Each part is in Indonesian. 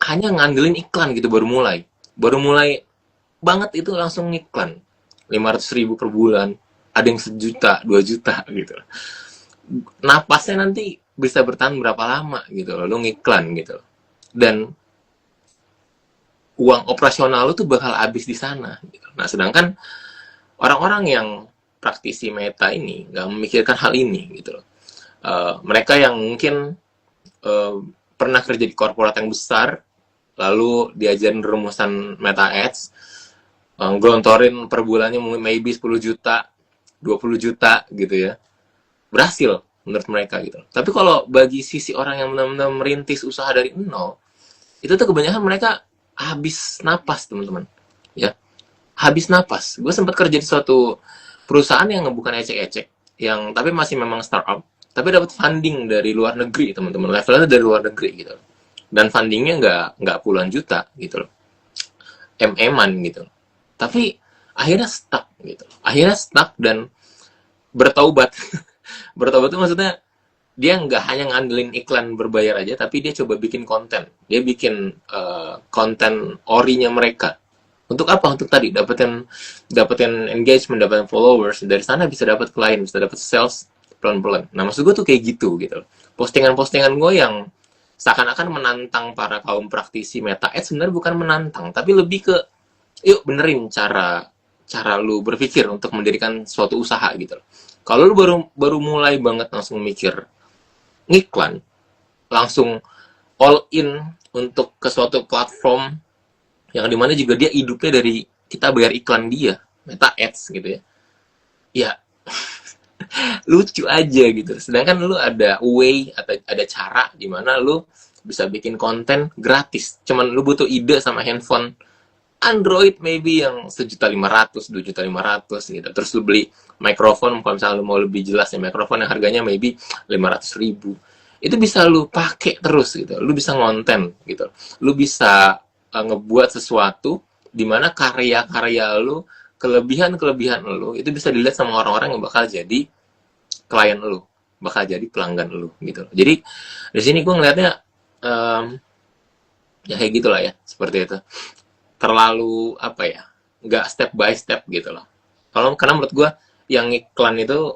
hanya ngandelin iklan gitu, baru mulai banget itu langsung iklan 500.000 per bulan, ada yang 1 juta 2 juta gitu. Napasnya nanti bisa bertahan berapa lama gitu loh, lu ngiklan gitu. Dan uang operasional lu tuh bakal habis di sana gitu. Nah, sedangkan orang-orang yang praktisi meta ini nggak memikirkan hal ini gitu loh. Mereka yang mungkin uh, pernah kerja di korporat yang besar, lalu diajarin rumusan meta ads, gelontorin per bulannya maybe 10 juta 20 juta gitu ya, berhasil menurut mereka gitu. Tapi kalau bagi sisi orang yang benar-benar merintis usaha dari nol, itu tuh kebanyakan mereka habis napas, teman-teman. Ya, habis napas. Gue sempat kerja di suatu perusahaan yang bukan ecek-ecek, yang tapi masih memang startup, tapi dapat funding dari luar negeri, teman-teman. Levelnya dari luar negeri gitu. Dan fundingnya nggak puluhan juta gitu loh. MM-an gitu. Tapi akhirnya stuck gitu. Akhirnya stuck dan bertaubat. Bertobat itu maksudnya dia nggak hanya ngandelin iklan berbayar aja, tapi dia coba bikin konten. Dia bikin konten orinya mereka. Untuk apa? Untuk tadi dapetin engagement, dapetin followers. Dari sana bisa dapat klien, bisa dapat sales pelan-pelan. Nah, maksud gue tuh kayak gitu gitu. Postingan-postingan gue yang seakan-akan menantang para kaum praktisi meta ads, sebenarnya bukan menantang, tapi lebih ke yuk benerin cara lu berpikir untuk mendirikan suatu usaha gitu. Kalau lu baru mulai banget langsung mikir ngiklan, langsung all in untuk ke suatu platform yang dimana juga dia hidupnya dari kita bayar iklan dia, meta ads gitu ya. Ya, lucu aja gitu. Sedangkan lu ada way atau ada cara di mana lu bisa bikin konten gratis. Cuman lu butuh ide sama handphone Android maybe yang 1.500.000, 2.500.000 gitu. Terus lu beli mikrofon, kalau misalnya lu mau lebih jelas ya, mikrofon yang harganya maybe 500.000. Itu bisa lu pakai terus gitu. Lu bisa ngonten gitu. Lu bisa ngebuat sesuatu di mana karya-karya lu, kelebihan-kelebihan lu itu bisa dilihat sama orang-orang yang bakal jadi klien lu, bakal jadi pelanggan lu gitu. Jadi di sini gue ngelihatnya ya kayak gitulah ya, seperti itu. Terlalu apa ya, nggak step by step gitu loh. Karena menurut gue yang iklan itu,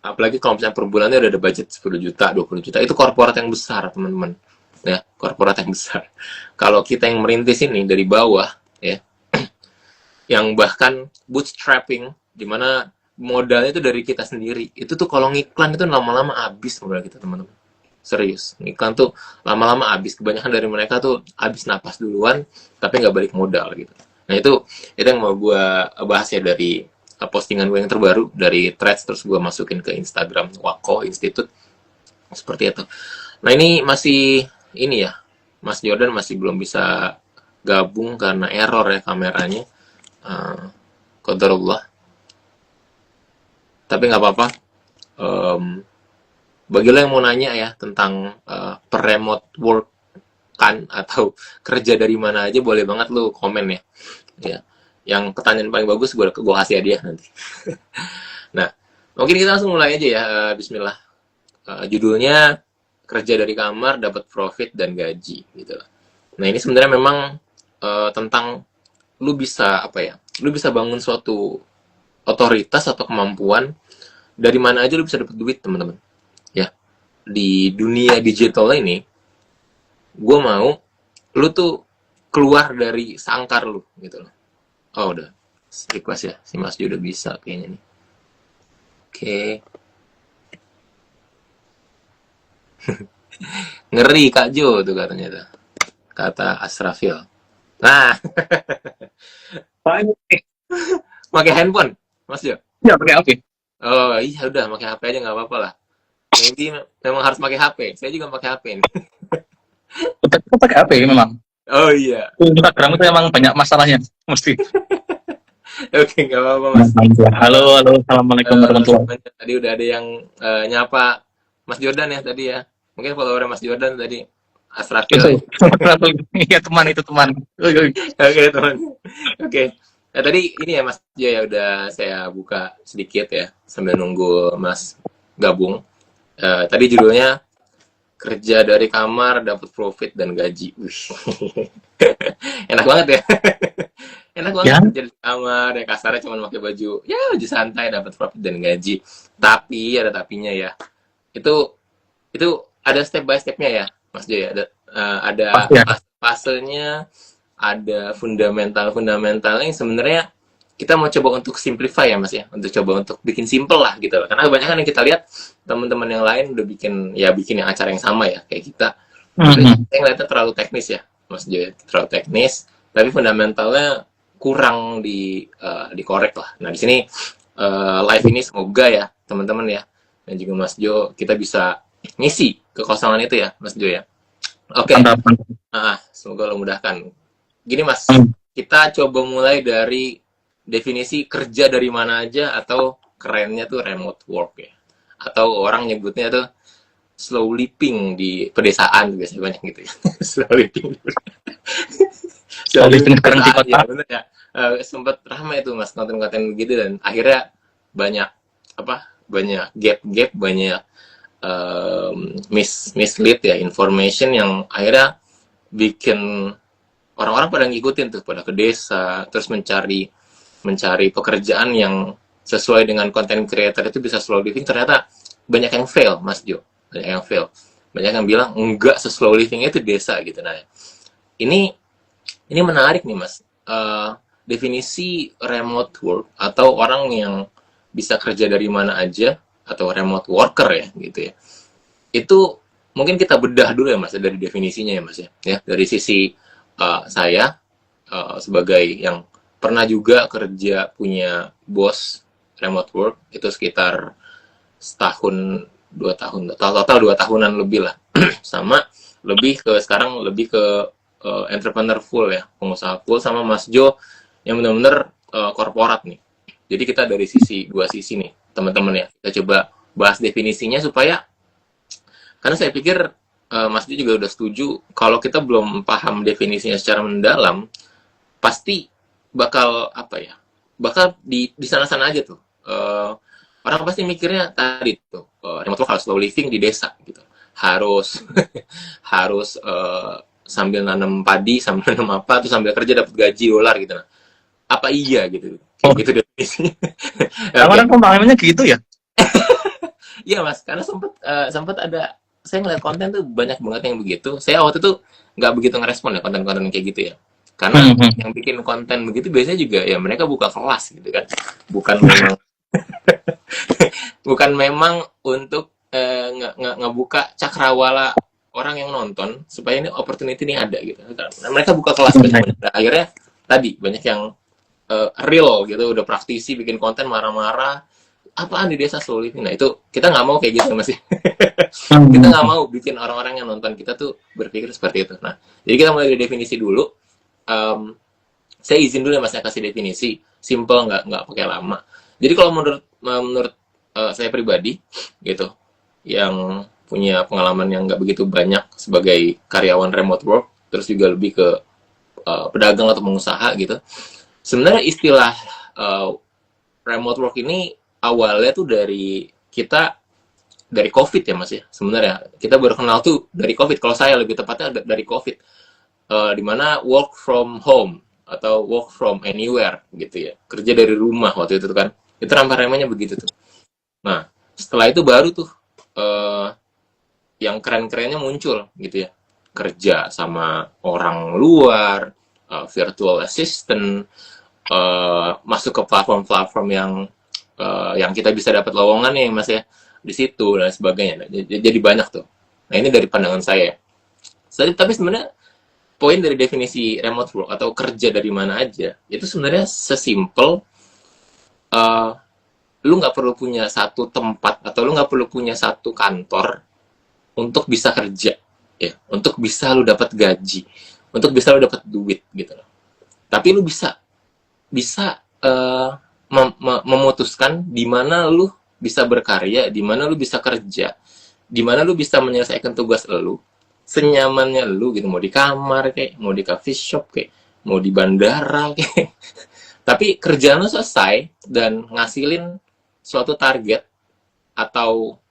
apalagi kalau misalnya per bulannya udah ada budget 10 juta 20 juta, itu korporat yang besar, teman-teman ya, korporat yang besar. Kalau kita yang merintis ini dari bawah ya, yang bahkan bootstrapping, dimana modalnya itu dari kita sendiri, itu tuh kalau ngiklan itu lama-lama habis modal kita, teman-teman. Serius, iklan tuh lama-lama habis. Kebanyakan dari mereka tuh habis napas duluan, tapi nggak balik modal gitu. Nah itu yang mau gue bahas ya dari postingan gue yang terbaru dari Threads, terus gue masukin ke Instagram Wako Institute, seperti itu. Nah ini masih ini ya, Mas Jordan masih belum bisa gabung karena error ya kameranya. Qadarullah. Tapi nggak apa-apa. Bagi lo yang mau nanya ya tentang per-remote work kan, atau kerja dari mana aja, boleh banget lo komen ya. Ya. Yang pertanyaan paling bagus gue kasih hadiah nanti. Nah, mungkin kita langsung mulai aja ya. Bismillah. Judulnya kerja dari kamar, dapat profit dan gaji gitu. Nah, ini sebenarnya memang tentang lu bisa apa ya? Lu bisa bangun suatu otoritas atau kemampuan dari mana aja lu bisa dapat duit, teman-teman. Ya, di dunia digital ini, gue mau lu tuh keluar dari sangkar lu gitu loh. Oh udah request ya, si Mas Jo udah bisa kayaknya nih. Oke. Ngeri Kak Jo tuh katanya tuh, kata Asrafil. Nah, pakai handphone Mas Jo? Ya, pakai HP. Oh iya, udah pakai HP aja nggak apa-apa lah. Maybe memang harus pakai HP. Saya juga pakai HP nih. Aku pakai HP memang. Oh iya. Instagram itu emang banyak masalahnya, mesti. Oke, nggak apa-apa Mas. Halo, assalamualaikum warahmatullahi wabarakatuh. Tadi udah ada yang nyapa Mas Jordan ya tadi ya. Mungkin follower Mas Jordan tadi Asrafil. Iya, teman itu teman. Oke teman. Oke. Nah, tadi ini ya Mas Jo ya, udah saya buka sedikit ya sambil nunggu Mas gabung. Tadi judulnya kerja dari kamar, dapat profit dan gaji. Wih. Enak banget ya. Enak banget Ya, kerja di kamar, ya kasarnya cuma pakai baju, ya baju santai, dapat profit dan gaji. Tapi ada tapinya ya. Itu itu ada step by stepnya ya, Mas Jo ya. Ada pasti ya. fasenya, ada fundamentalnya yang sebenarnya kita mau coba untuk simplify ya Mas ya, untuk coba untuk bikin simple lah gitu loh. Karena kebanyakan yang kita lihat teman-teman yang lain udah bikin yang acara yang sama ya kayak kita. Tapi Mhm. saya ngeliatnya terlalu teknis ya, Mas Jo ya, terlalu teknis. Tapi fundamentalnya kurang dikorek lah. Nah di sini live ini semoga ya teman-teman ya dan juga Mas Jo kita bisa ngisi kekosongan itu ya Mas Jo ya. Oke, Mantap, mantap. semoga Allah mudahkan. Gini Mas, Hmm. kita coba mulai dari definisi kerja dari mana aja atau kerennya tuh remote work ya. Atau orang nyebutnya tuh slow living di pedesaan biasanya banyak gitu ya. Slow living. Slow Kalau living living di sekarang di pedesaan kota, ya, bener ya. Sempat ramai tuh Mas konten-konten begitu dan akhirnya banyak banyak gap-gap, banyak mislead ya information yang akhirnya bikin orang-orang pada ngikutin tuh pada ke desa terus mencari mencari pekerjaan yang sesuai dengan konten creator itu bisa slow living ternyata banyak yang fail Mas Jo, banyak yang fail, banyak yang bilang enggak slow living itu desa gitu. Nah ini menarik nih Mas. Definisi remote work atau orang yang bisa kerja dari mana aja atau remote worker ya gitu ya, itu mungkin kita bedah dulu ya Mas dari definisinya ya Mas ya dari sisi saya sebagai yang pernah juga kerja punya bos remote work itu sekitar setahun 2 tahun total 2 tahunan lebih lah sama lebih ke sekarang lebih ke entrepreneur full ya pengusaha full sama Mas Jo yang benar-benar korporat nih. Jadi kita dari dua sisi nih teman-teman ya kita coba bahas definisinya supaya karena saya pikir Mas Jo juga udah setuju kalau kita belum paham definisinya secara mendalam pasti bakal bakal di sana-sana aja tuh. Orang pasti mikirnya tadi tuh remote work harus slow living di desa gitu, harus harus sambil nanam padi sambil nanam apa tuh sambil kerja dapat gaji dolar gitu. Nah apa iya gitu kayak oh, gitu definisinya. Oke. orang-orang pemahamannya gitu ya. Iya mas, karena sempat ada saya ngeliat konten tuh banyak banget yang begitu. Saya waktu itu nggak begitu ngerespon ya konten-konten kayak gitu ya. Karena Mhm. yang bikin konten begitu biasanya juga ya mereka buka kelas gitu kan. Bukan memang bukan memang untuk ngebuka cakrawala orang yang nonton supaya ini opportunity ini ada gitu. Nah, mereka buka kelas banyak-banyak. Nah, akhirnya tadi banyak yang real gitu, udah praktisi bikin konten marah-marah apaan di desa slow living. Nah itu kita nggak mau kayak gitu mas ya. Kita nggak Mhm. mau bikin orang-orang yang nonton kita tuh berpikir seperti itu. Nah jadi kita mulai dari definisi dulu. um, saya izin dulu ya mas ya kasih definisi simple nggak pakai lama. Jadi kalau menurut saya pribadi gitu yang punya pengalaman yang nggak begitu banyak sebagai karyawan remote work terus juga lebih ke pedagang atau pengusaha gitu sebenarnya istilah uh, remote work ini awalnya tuh dari kita dari COVID ya mas ya sebenarnya kita baru kenal tuh dari COVID kalau saya lebih tepatnya dari COVID di mana work from home atau work from anywhere gitu ya kerja dari rumah waktu itu kan itu ramah-ramahnya begitu tuh. Nah setelah itu baru tuh uh, yang keren-kerennya muncul gitu ya kerja sama orang luar virtual assistant masuk ke platform-platform yang kita bisa dapat lowongan nih mas ya di situ dan sebagainya. Jadi banyak tuh. Nah ini dari pandangan saya. Tapi sebenarnya poin dari definisi remote work atau kerja dari mana aja itu sebenarnya sesimpel uh, lu nggak perlu punya satu tempat atau lu nggak perlu punya satu kantor untuk bisa kerja ya untuk bisa lu dapat gaji untuk bisa lu dapat duit gitu loh. Tapi lu bisa bisa memutuskan di mana lu bisa berkarya, di mana lu bisa kerja, di mana lu bisa menyelesaikan tugas lu senyamannya lu gitu, mau di kamar kayak, mau di coffee shop kayak, mau di bandara kayak. Tapi kerjaan lu selesai dan ngasilin suatu target atau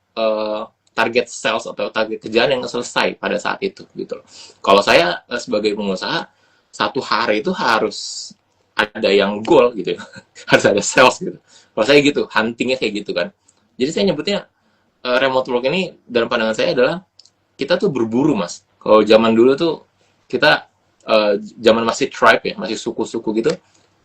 target sales atau target kerjaan yang selesai pada saat itu gitu loh. Kalau saya sebagai pengusaha, satu hari itu harus ada yang goal gitu ya. Harus ada sales gitu. Kalau saya gitu, huntingnya kayak gitu kan. Jadi saya nyebutnya remote work ini dalam pandangan saya adalah kita tuh berburu, Mas. Kalau zaman dulu tuh kita zaman masih tribe ya, masih suku-suku gitu,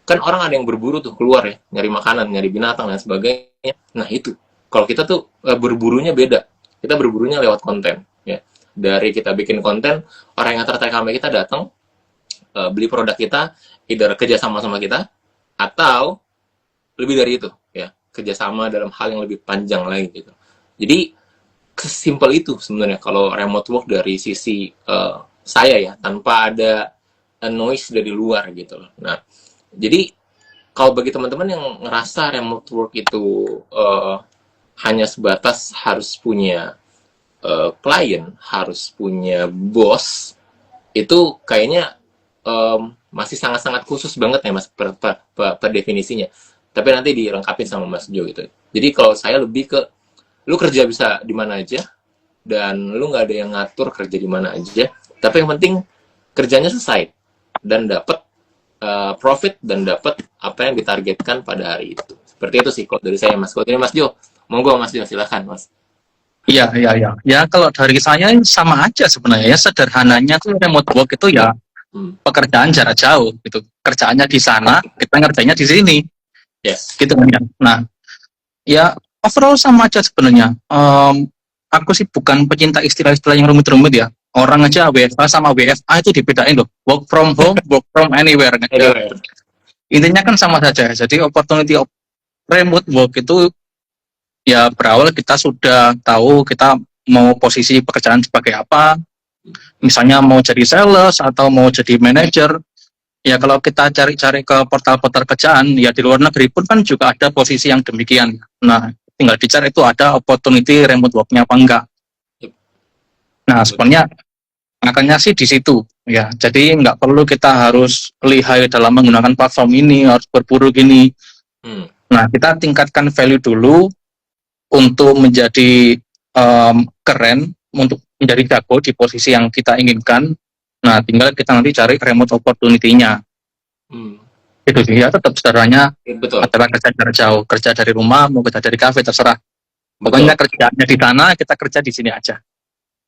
kan orang ada yang berburu tuh keluar ya, nyari makanan, nyari binatang dan sebagainya. Nah itu, kalau kita tuh berburunya beda. Kita berburunya lewat konten ya. Dari kita bikin konten, orang yang tertarik sama kita datang beli produk kita, either kerja sama sama kita atau lebih dari itu ya, kerjasama dalam hal yang lebih panjang lagi gitu. Jadi sesimpel itu sebenarnya kalau remote work dari sisi saya ya, tanpa ada noise dari luar gitu loh. Nah, jadi kalau bagi teman-teman yang ngerasa remote work itu hanya sebatas harus punya klien, harus punya bos, itu kayaknya masih sangat-sangat khusus banget ya Mas per definisinya. Tapi nanti dilengkapin sama Mas Jo gitu. Jadi kalau saya lebih ke lu kerja bisa di mana aja dan lu nggak ada yang ngatur kerja di mana aja. Tapi yang penting kerjanya selesai dan dapat profit dan dapat apa yang ditargetkan pada hari itu. Seperti itu sih kalau dari saya Mas. Kalau dari Mas Jo, monggo Mas Jo silakan Mas. Iya, iya, iya. Ya kalau dari saya sama aja sebenarnya. Ya, sederhananya tuh remote work itu ya pekerjaan jarak jauh gitu. Kerjaannya di sana, kita ngerjainnya di sini. Yes. Gitu kan ya. Nah, ya overall sama aja sebenarnya. Aku sih bukan pecinta istilah-istilah yang rumit-rumit ya. Orang aja WFH sama WFA itu dibedain loh. Work from home, work from anywhere. Anywhere. Intinya kan sama saja. Jadi opportunity of remote work itu ya berawal kita sudah tahu kita mau posisi pekerjaan sebagai apa. Misalnya mau jadi sales atau mau jadi manager. Ya kalau kita cari-cari ke portal-portal kerjaan, ya di luar negeri pun kan juga ada posisi yang demikian. Nah, tinggal dicari itu ada opportunity remote work-nya apa enggak. Nah, sebenarnya makanya sih di situ. Ya, jadi nggak perlu kita harus lihai dalam menggunakan platform ini, harus berburu gini. Nah, kita tingkatkan value dulu untuk menjadi keren, untuk menjadi jago di posisi yang kita inginkan. Nah, tinggal kita nanti cari remote opportunity-nya. Itu sih, ya tetap sederhananya adalah kerja jarak jauh, kerja dari rumah, mau kerja dari kafe, terserah. Pokoknya kerjanya di sana, kita kerja di sini aja.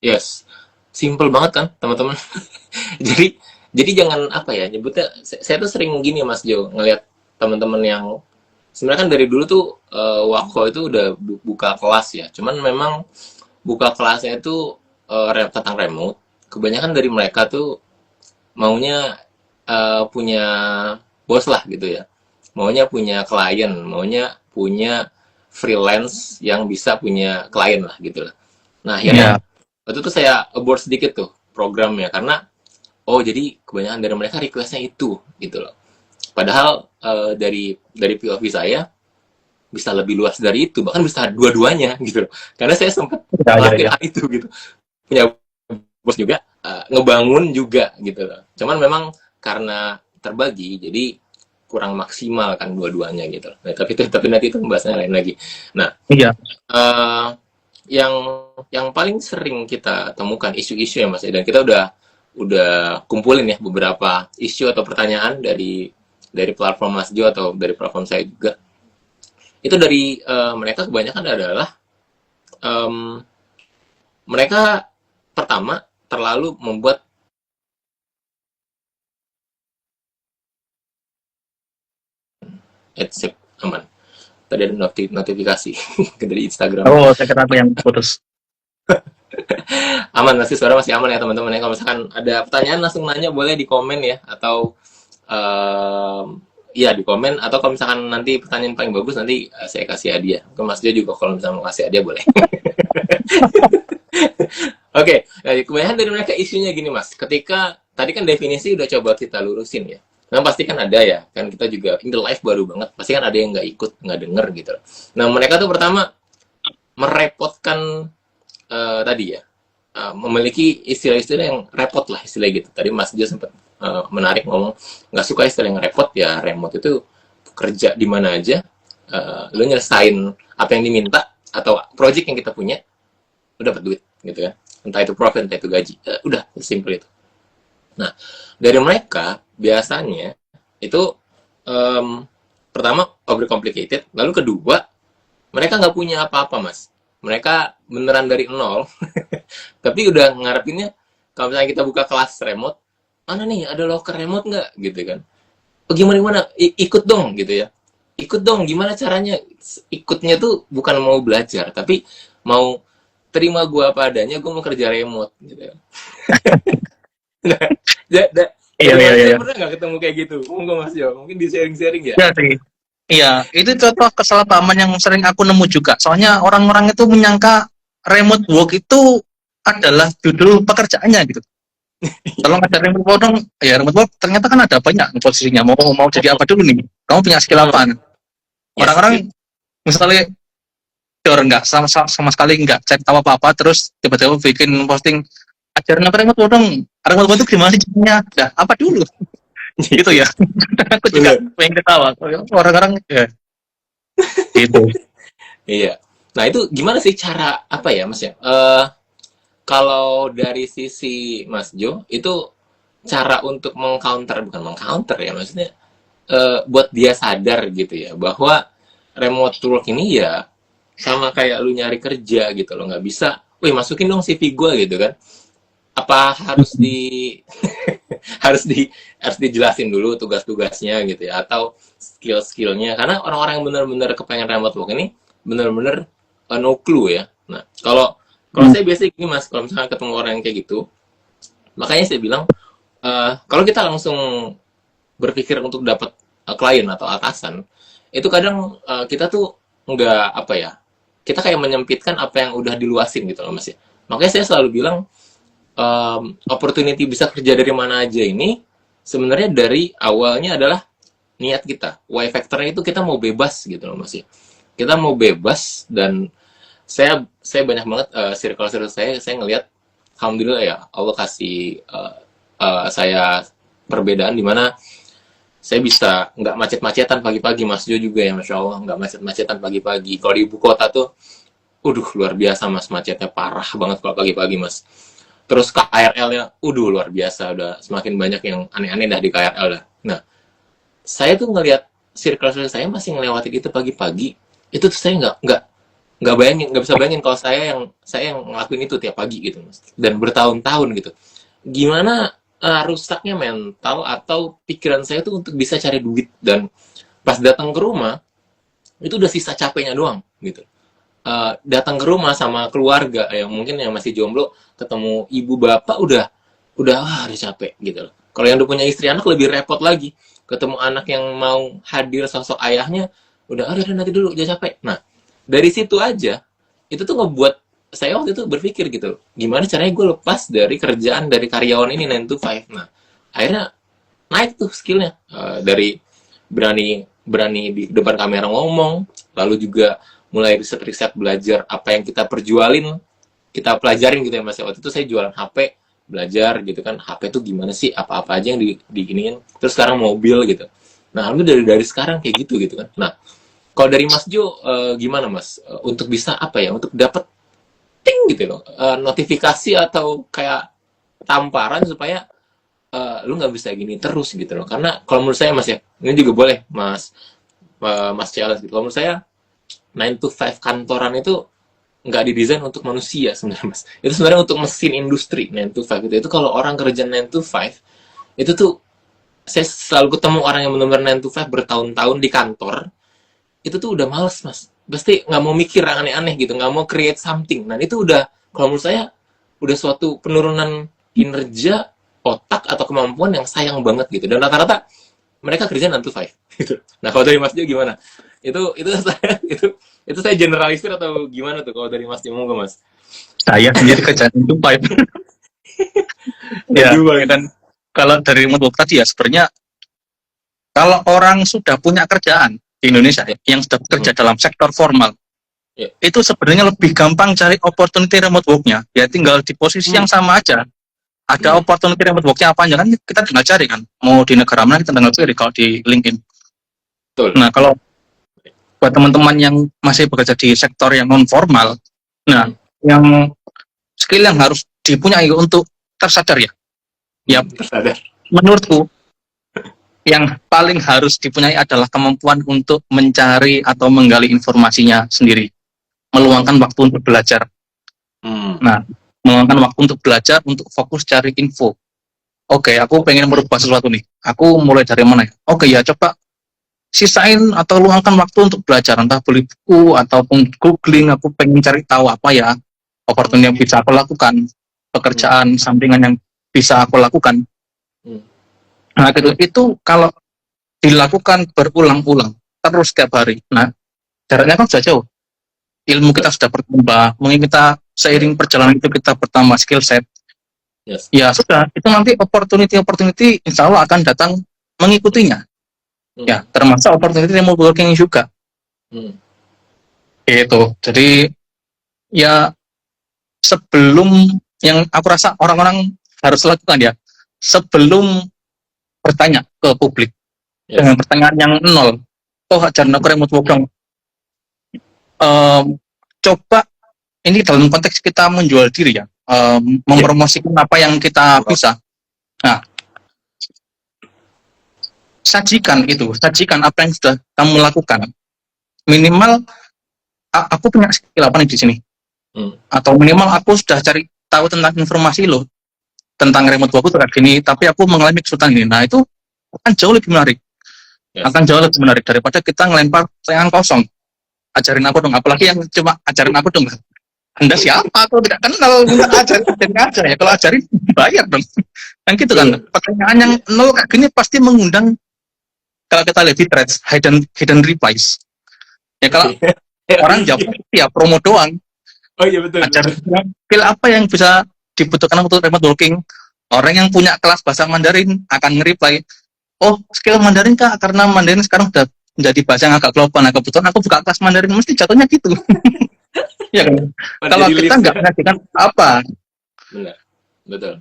Yes, simple banget kan teman-teman. jadi jangan apa ya nyebutnya. Saya tuh sering gini Mas Jo ngelihat teman-teman yang sebenarnya kan dari dulu tuh Wako itu udah buka kelas ya. Cuman memang buka kelasnya itu tentang remote. Kebanyakan dari mereka tuh maunya punya bos lah gitu ya. Maunya punya klien, maunya punya freelance yang bisa punya klien lah gitu lah. Nah, akhirnya waktu itu saya abort sedikit tuh programnya karena jadi kebanyakan dari mereka requestnya itu gitu loh. Padahal dari POV saya bisa lebih luas dari itu, bahkan bisa dua-duanya gitu loh. Karena saya sempat ngelakuin hal itu gitu. Punya bos juga, ngebangun juga gitu loh. Cuman memang karena terbagi, jadi kurang maksimal kan dua-duanya gitu loh. Nah, tapi nanti itu pembahasannya lain lagi. Nah, yang paling sering kita temukan isu-isu ya Mas, dan kita udah kumpulin ya beberapa isu atau pertanyaan dari platform Mas Jo atau dari platform saya juga. Itu dari mereka kebanyakan adalah mereka pertama terlalu membuat headset aman. Tadi ada notifikasi dari Instagram. Oh, saya kira aku yang putus. Aman, masih suara masih aman ya teman-teman ya. Kalau misalkan ada pertanyaan langsung nanya boleh di komen ya, atau ya di komen, atau kalau misalkan nanti pertanyaan paling bagus nanti saya kasih hadiah. Ke Mas Jo juga kalau misalkan mau kasih hadiah boleh. Oke, kebanyakan dari mereka isunya gini Mas. Ketika tadi kan definisi udah coba kita lurusin ya. Nah pasti kan ada ya, kan kita juga in the life baru banget. Pasti kan ada yang nggak ikut, nggak denger gitu. Nah mereka tuh pertama merepotkan tadi ya, memiliki istilah-istilah yang repot lah istilah gitu. Tadi Mas Jo sempat menarik ngomong nggak suka istilah yang repot ya. Remote itu kerja di mana aja, lo nyelesain apa yang diminta atau project yang kita punya, lu dapat duit gitu kan, entah itu profit entah itu gaji. Udah simple itu. Nah, dari mereka biasanya itu pertama overcomplicated, lalu kedua mereka nggak punya apa-apa mas, mereka beneran dari nol tapi udah ngarepinnya kalau misalnya kita buka kelas remote, mana nih ada locker remote nggak gitu kan, oh, gimana ikut dong gitu ya, ikut dong gimana caranya, ikutnya tuh bukan mau belajar tapi mau terima gua apa adanya, gua mau kerja remote gitu ya. Nah, Iya, dari iya, Mas Jo iya. pernah nggak ketemu kayak gitu? Monggo Mas Jo, mungkin di sharing-sharing ya. Iya sih. Iya, itu contoh kesalahpahaman yang sering aku nemu juga. Soalnya orang-orang itu menyangka remote work itu adalah judul pekerjaannya gitu. Kalau nggak ada remote work dong, ya remote work ternyata kan ada banyak posisinya. Mau jadi apa dulu nih? Kamu punya skill Hmm, apa? yes, yes, yes. Orang-orang misalnya nggak sama sekali nggak cek tahu apa-apa, terus tiba-tiba bikin posting ajarin apa remote work dong. Remote work itu gimana sih caranya? Dah, apa dulu? Gitu ya. Aku juga Bener. pengen ketawa. Orang-orang ya gitu. Iya. Nah, itu gimana sih cara apa ya, Mas ya? Kalau dari sisi Mas Jo, itu cara untuk mengcounter, bukan mengcounter ya, maksudnya buat dia sadar gitu ya, bahwa remote work ini ya sama kayak lu nyari kerja gitu loh, nggak bisa, wih masukin dong CV gue gitu kan. Apa harus harus dijelasin dulu tugas-tugasnya gitu ya, atau skill-skillnya, karena orang-orang yang benar-benar kepengen remote work ini benar-benar no clue ya. Nah, kalau Hmm. saya biasanya gini mas, kalau misalnya ketemu orang yang kayak gitu, makanya saya bilang kalau kita langsung berpikir untuk dapat klien atau atasan, itu kadang kita tuh nggak apa ya, kita kayak menyempitkan apa yang udah diluasin gitu loh mas ya. Makanya saya selalu bilang opportunity bisa kerja dari mana aja ini sebenarnya dari awalnya adalah niat kita. Why factor-nya itu kita mau bebas gitu loh mas ya. Kita mau bebas, dan saya banyak banget circle saya ngelihat alhamdulillah ya Allah kasih saya perbedaan di mana saya bisa nggak macet-macetan pagi-pagi. Mas Jo juga ya masya Allah nggak macet-macetan pagi-pagi. Kalau di ibu kota tuh luar biasa mas, macetnya parah banget kalau pagi-pagi mas. Terus KRL-nya, luar biasa, udah semakin banyak yang aneh-aneh dah di KRL dah. Nah, saya tuh ngelihat circle saya masih ngelewatin itu pagi-pagi, itu tuh saya nggak bayangin, nggak bisa bayangin kalau saya yang ngelakuin itu tiap pagi gitu, mas. Dan bertahun-tahun gitu. Gimana rusaknya mental atau pikiran saya tuh untuk bisa cari duit, dan pas datang ke rumah itu udah sisa capeknya doang gitu. Datang ke rumah sama keluarga yang mungkin yang masih jomblo, ketemu ibu bapak udah capek gitu loh. Kalau yang udah punya istri anak lebih repot lagi, ketemu anak yang mau hadir sosok ayahnya udah nanti dulu dia capek. Nah, dari situ aja itu tuh ngebuat saya waktu itu berpikir gitu, gimana caranya gue lepas dari kerjaan, dari karyawan ini 9 to 5. Nah, akhirnya naik tuh skillnya. Dari berani berani di depan kamera ngomong, lalu juga mulai riset-riset belajar apa yang kita perjualin, kita pelajarin gitu ya mas. Waktu itu saya jualan HP, belajar gitu kan, HP itu gimana sih, apa-apa aja yang diginiin, terus sekarang mobil gitu. Nah, itu dari sekarang kayak gitu kan. Nah, kalau dari Mas Jo gimana mas, untuk bisa apa ya, untuk dapat ting gitu loh, notifikasi atau kayak tamparan supaya lu nggak bisa gini terus gitu loh. Karena kalau menurut saya mas ya, ini juga boleh mas, mas Cialas gitu, kalau menurut saya 9 to 5 kantoran itu nggak didesain untuk manusia sebenarnya mas. Itu sebenarnya untuk mesin industri 9 to 5 gitu. Itu kalau orang kerja 9 to 5 itu tuh, saya selalu ketemu orang yang benar-benar 9 to 5 bertahun-tahun di kantor, itu tuh udah males mas. Pasti nggak mau mikir yang aneh-aneh gitu, nggak mau create something. Nah itu udah, kalau menurut saya udah suatu penurunan kinerja otak atau kemampuan yang sayang banget gitu. Dan rata-rata mereka kerja 9 to 5 gitu. Nah kalau dari Mas Jo gimana? Itu saya itu saya generalisir atau gimana tuh kalau dari Mas Jo? Monggo Mas. Saya sendiri kerjaan itu pipe. Ya, Aduh, ya kan. Kalau dari remote work tadi ya sebenarnya kalau orang sudah punya kerjaan di Indonesia ya, yang sudah bekerja dalam sektor formal, ya. itu sebenarnya lebih gampang cari opportunity remote work-nya. Ya tinggal di posisi yang sama aja. Ada opportunity remote work-nya apa aja kan kita tinggal cari kan. Mau di negara mana kita tinggal cari kalau di LinkedIn. Betul. Nah, kalau buat teman-teman yang masih bekerja di sektor yang non formal, nah yang skill yang harus dipunyai untuk tersadar ya. Ya, Tersadar. menurutku yang paling harus dipunyai adalah kemampuan untuk mencari atau menggali informasinya sendiri, meluangkan waktu untuk belajar. Nah, meluangkan waktu untuk belajar, untuk fokus cari info. Oke, aku pengen merubah sesuatu nih. Aku mulai dari mana ya? Oke ya, coba sisain atau luangkan waktu untuk belajar, entah beli buku ataupun googling. Aku pengen cari tahu apa ya opportunity yang bisa aku lakukan, pekerjaan sampingan yang bisa aku lakukan. Nah, gitu. Itu kalau dilakukan berulang-ulang terus setiap hari. Nah, jaraknya kan sudah jauh. Ilmu kita sudah bertambah, mungkin kita seiring perjalanan itu kita bertambah skill set. Yes. Ya sudah, itu nanti opportunity insya Allah akan datang mengikutinya. Ya, termasuk opportunity remote working juga. Gitu. Jadi ya sebelum yang aku rasa orang-orang harus lakukan ya, sebelum bertanya ke publik dengan pertanyaan yang nol, ajaran aku remote work dong. Coba ini dalam konteks kita menjual diri ya, mempromosikan apa yang kita bisa. Nah, sajikan apa yang sudah kamu lakukan. Minimal aku punya skill apa nih di sini, atau minimal aku sudah cari tahu tentang informasi lo tentang remote work kayak gini, tapi aku mengalami kesulitan ini. Nah, itu akan jauh lebih menarik, akan jauh lebih menarik daripada kita ngelempar pertanyaan kosong. Ajarin aku dong, apalagi yang cuma ajarin aku dong. Anda siapa? Aku tidak kenal, ajarin aja ya. Kalau ajarin bayar dong. Kan gitu kan. Pertanyaan yang nol kayak gini pasti mengundang, kalau kita lihat di threads, hidden replies. Ya kalau orang jawab ya promo doang. Oh iya betul. Ajarin skill apa yang bisa dibutuhkan untuk remote working. Orang yang punya kelas bahasa Mandarin akan nge-reply, oh skill Mandarin kak, karena Mandarin sekarang udah menjadi bahasa yang agak global. Nah, kebetulan aku buka kelas Mandarin, mesti jatuhnya gitu. Ya kan? Kalau kita nggak mengajarkan apa? Benar, betul.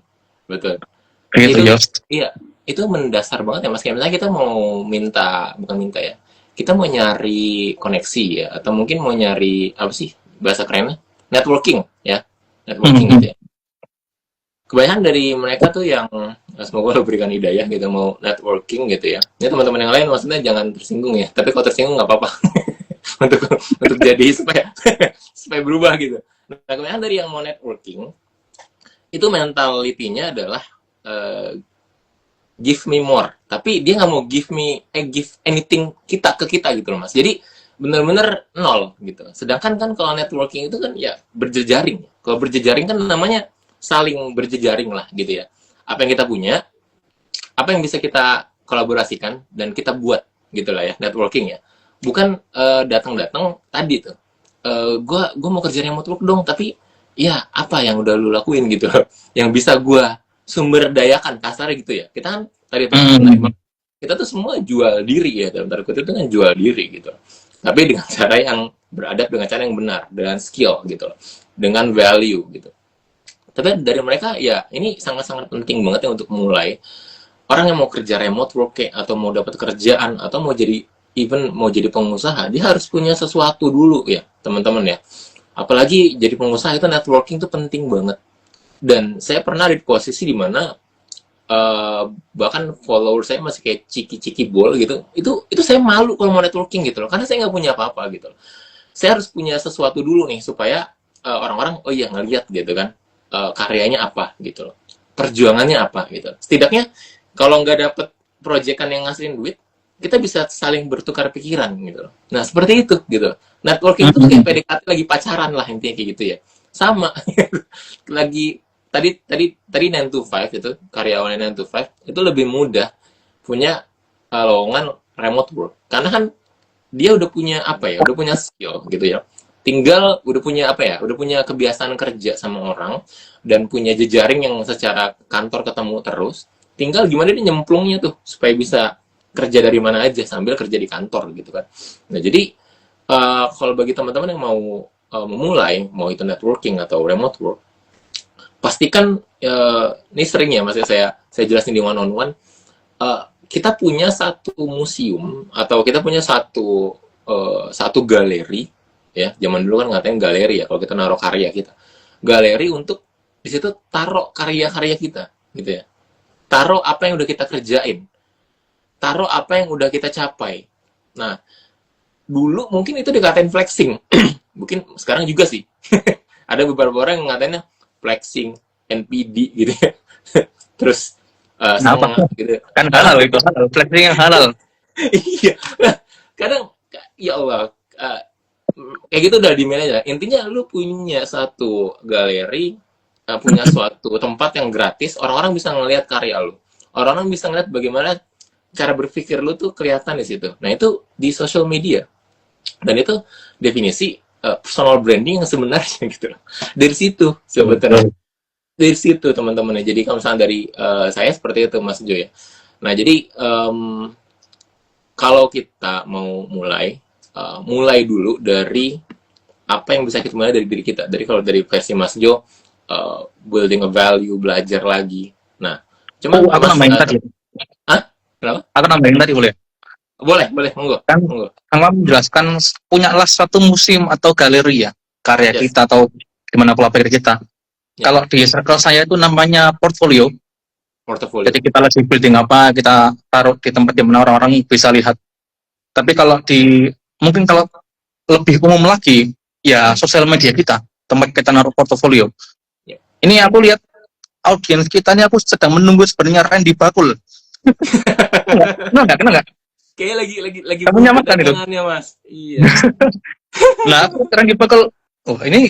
Gitu, itu, iya, itu mendasar banget ya mas. Kayak misalnya kita mau bukan minta ya, kita mau nyari koneksi ya, atau mungkin mau nyari apa sih bahasa kerennya, networking ya, gitu ya. Kebanyakan dari mereka tuh yang semoga Allah berikan hidayah gitu, mau networking gitu ya. Ini teman-teman yang lain maksudnya jangan tersinggung ya, tapi kalau tersinggung nggak apa-apa. untuk jadi supaya berubah gitu. Nah, kebanyakan dari yang mau networking itu mentalitinya adalah give me more, tapi dia nggak mau give anything ke kita gitu loh mas. Jadi bener-bener nol gitu. Sedangkan kan kalau networking itu kan ya berjejaring. Kalau berjejaring kan namanya saling berjejaring lah gitu ya. Apa yang kita punya, apa yang bisa kita kolaborasikan dan kita buat gitulah ya, networking ya. Bukan datang-datang tadi tuh, gue mau kerja remote work dong, tapi ya apa yang udah lu lakuin gitu yang bisa gue sumber dayakan, kasarnya gitu ya. Kita kan tadi kita tuh semua jual diri ya, dalam tanda kutip itu kan jual diri gitu, tapi dengan cara yang beradab, dengan cara yang benar, dengan skill gitu, dengan value gitu. Tapi dari mereka ya ini sangat-sangat penting banget ya untuk mulai. Orang yang mau kerja remote work kayak, atau mau dapat kerjaan, atau mau jadi mau jadi pengusaha, dia harus punya sesuatu dulu ya teman-teman ya. Apalagi jadi pengusaha itu networking itu penting banget. Dan saya pernah di posisi dimana bahkan follower saya masih kayak ciki-ciki bol gitu. Itu saya malu kalau mau networking gitu loh, karena saya nggak punya apa-apa gitu loh. Saya harus punya sesuatu dulu nih supaya orang-orang oh iya ngeliat gitu kan, karyanya apa gitu loh, perjuangannya apa gitu. Setidaknya kalau nggak dapet proyekan yang ngasilin duit, kita bisa saling bertukar pikiran gitu loh. Nah seperti itu gitu. Networking itu kayak PDKT lagi pacaran lah intinya kayak gitu ya. Sama lagi tadi 9 to 5 itu karyawan 9 to 5 itu lebih mudah punya lowongan remote work karena kan dia udah punya apa ya, udah punya skill gitu ya. Tinggal udah punya apa ya, udah punya kebiasaan kerja sama orang dan punya jejaring yang secara kantor ketemu terus. Tinggal gimana dia nyemplungnya tuh supaya bisa kerja dari mana aja sambil kerja di kantor gitu kan. Nah jadi kalau bagi teman-teman yang mau memulai, mau itu networking atau remote work, pastikan ini sering ya mas saya jelasin di one on one, kita punya satu museum atau kita punya satu galeri ya. Zaman dulu kan ngatain galeri ya kalau kita naruh karya kita, galeri untuk di situ taruh karya-karya kita gitu ya, taruh apa yang udah kita kerjain, taruh apa yang udah kita capai. Nah, dulu mungkin itu dikatain flexing, mungkin sekarang juga sih. Ada beberapa orang yang ngatainnya flexing, NPD gitu ya. Terus Kenapa? semangat gitu. Kan Hah? halal itu, halal. Flexing yang halal. Iya. Nah, kadang ya Allah, kayak gitu udah di aja. Intinya lu punya satu galeri, punya suatu tempat yang gratis, orang-orang bisa ngelihat karya lu. Orang-orang bisa ngeliat bagaimana cara berpikir lu tuh kelihatan di situ. Nah, itu di social media. Dan itu definisi personal branding yang sebenarnya gitu loh. Dari situ sebetulnya. Dari situ teman-teman ya. Jadi kalau misalnya dari saya seperti itu Mas Jo ya. Nah, jadi kalau kita mau mulai, mulai dulu dari apa yang bisa kita mulai dari diri kita. Dari kalau dari versi Mas Jo, building a value, belajar lagi. Nah, cuman Aku Mas, nambahin tadi. Hah? Kenapa? Aku nambahin tadi boleh. Boleh, monggo, Kan monggo. Kang menjelaskan punyalah suatu museum atau galeri ya karya Yes, kita atau gimana pola pikir kita. ya, Kalau di circle saya itu namanya portfolio. portofolio. Jadi kita lagi building apa, kita taruh di tempat di mana orang-orang bisa lihat. Tapi kalau mungkin kalau lebih umum lagi, ya sosial media kita, tempat kita naruh portofolio. Ya. Ini aku lihat audiens kita ini aku sedang menunggu sebenarnya Randy Bakul. Kena nggak? Kayak lagi Kamu butuh nyamakan itu. dagangannya Mas. Iya. Nah, aku Randy Bakul, oh ini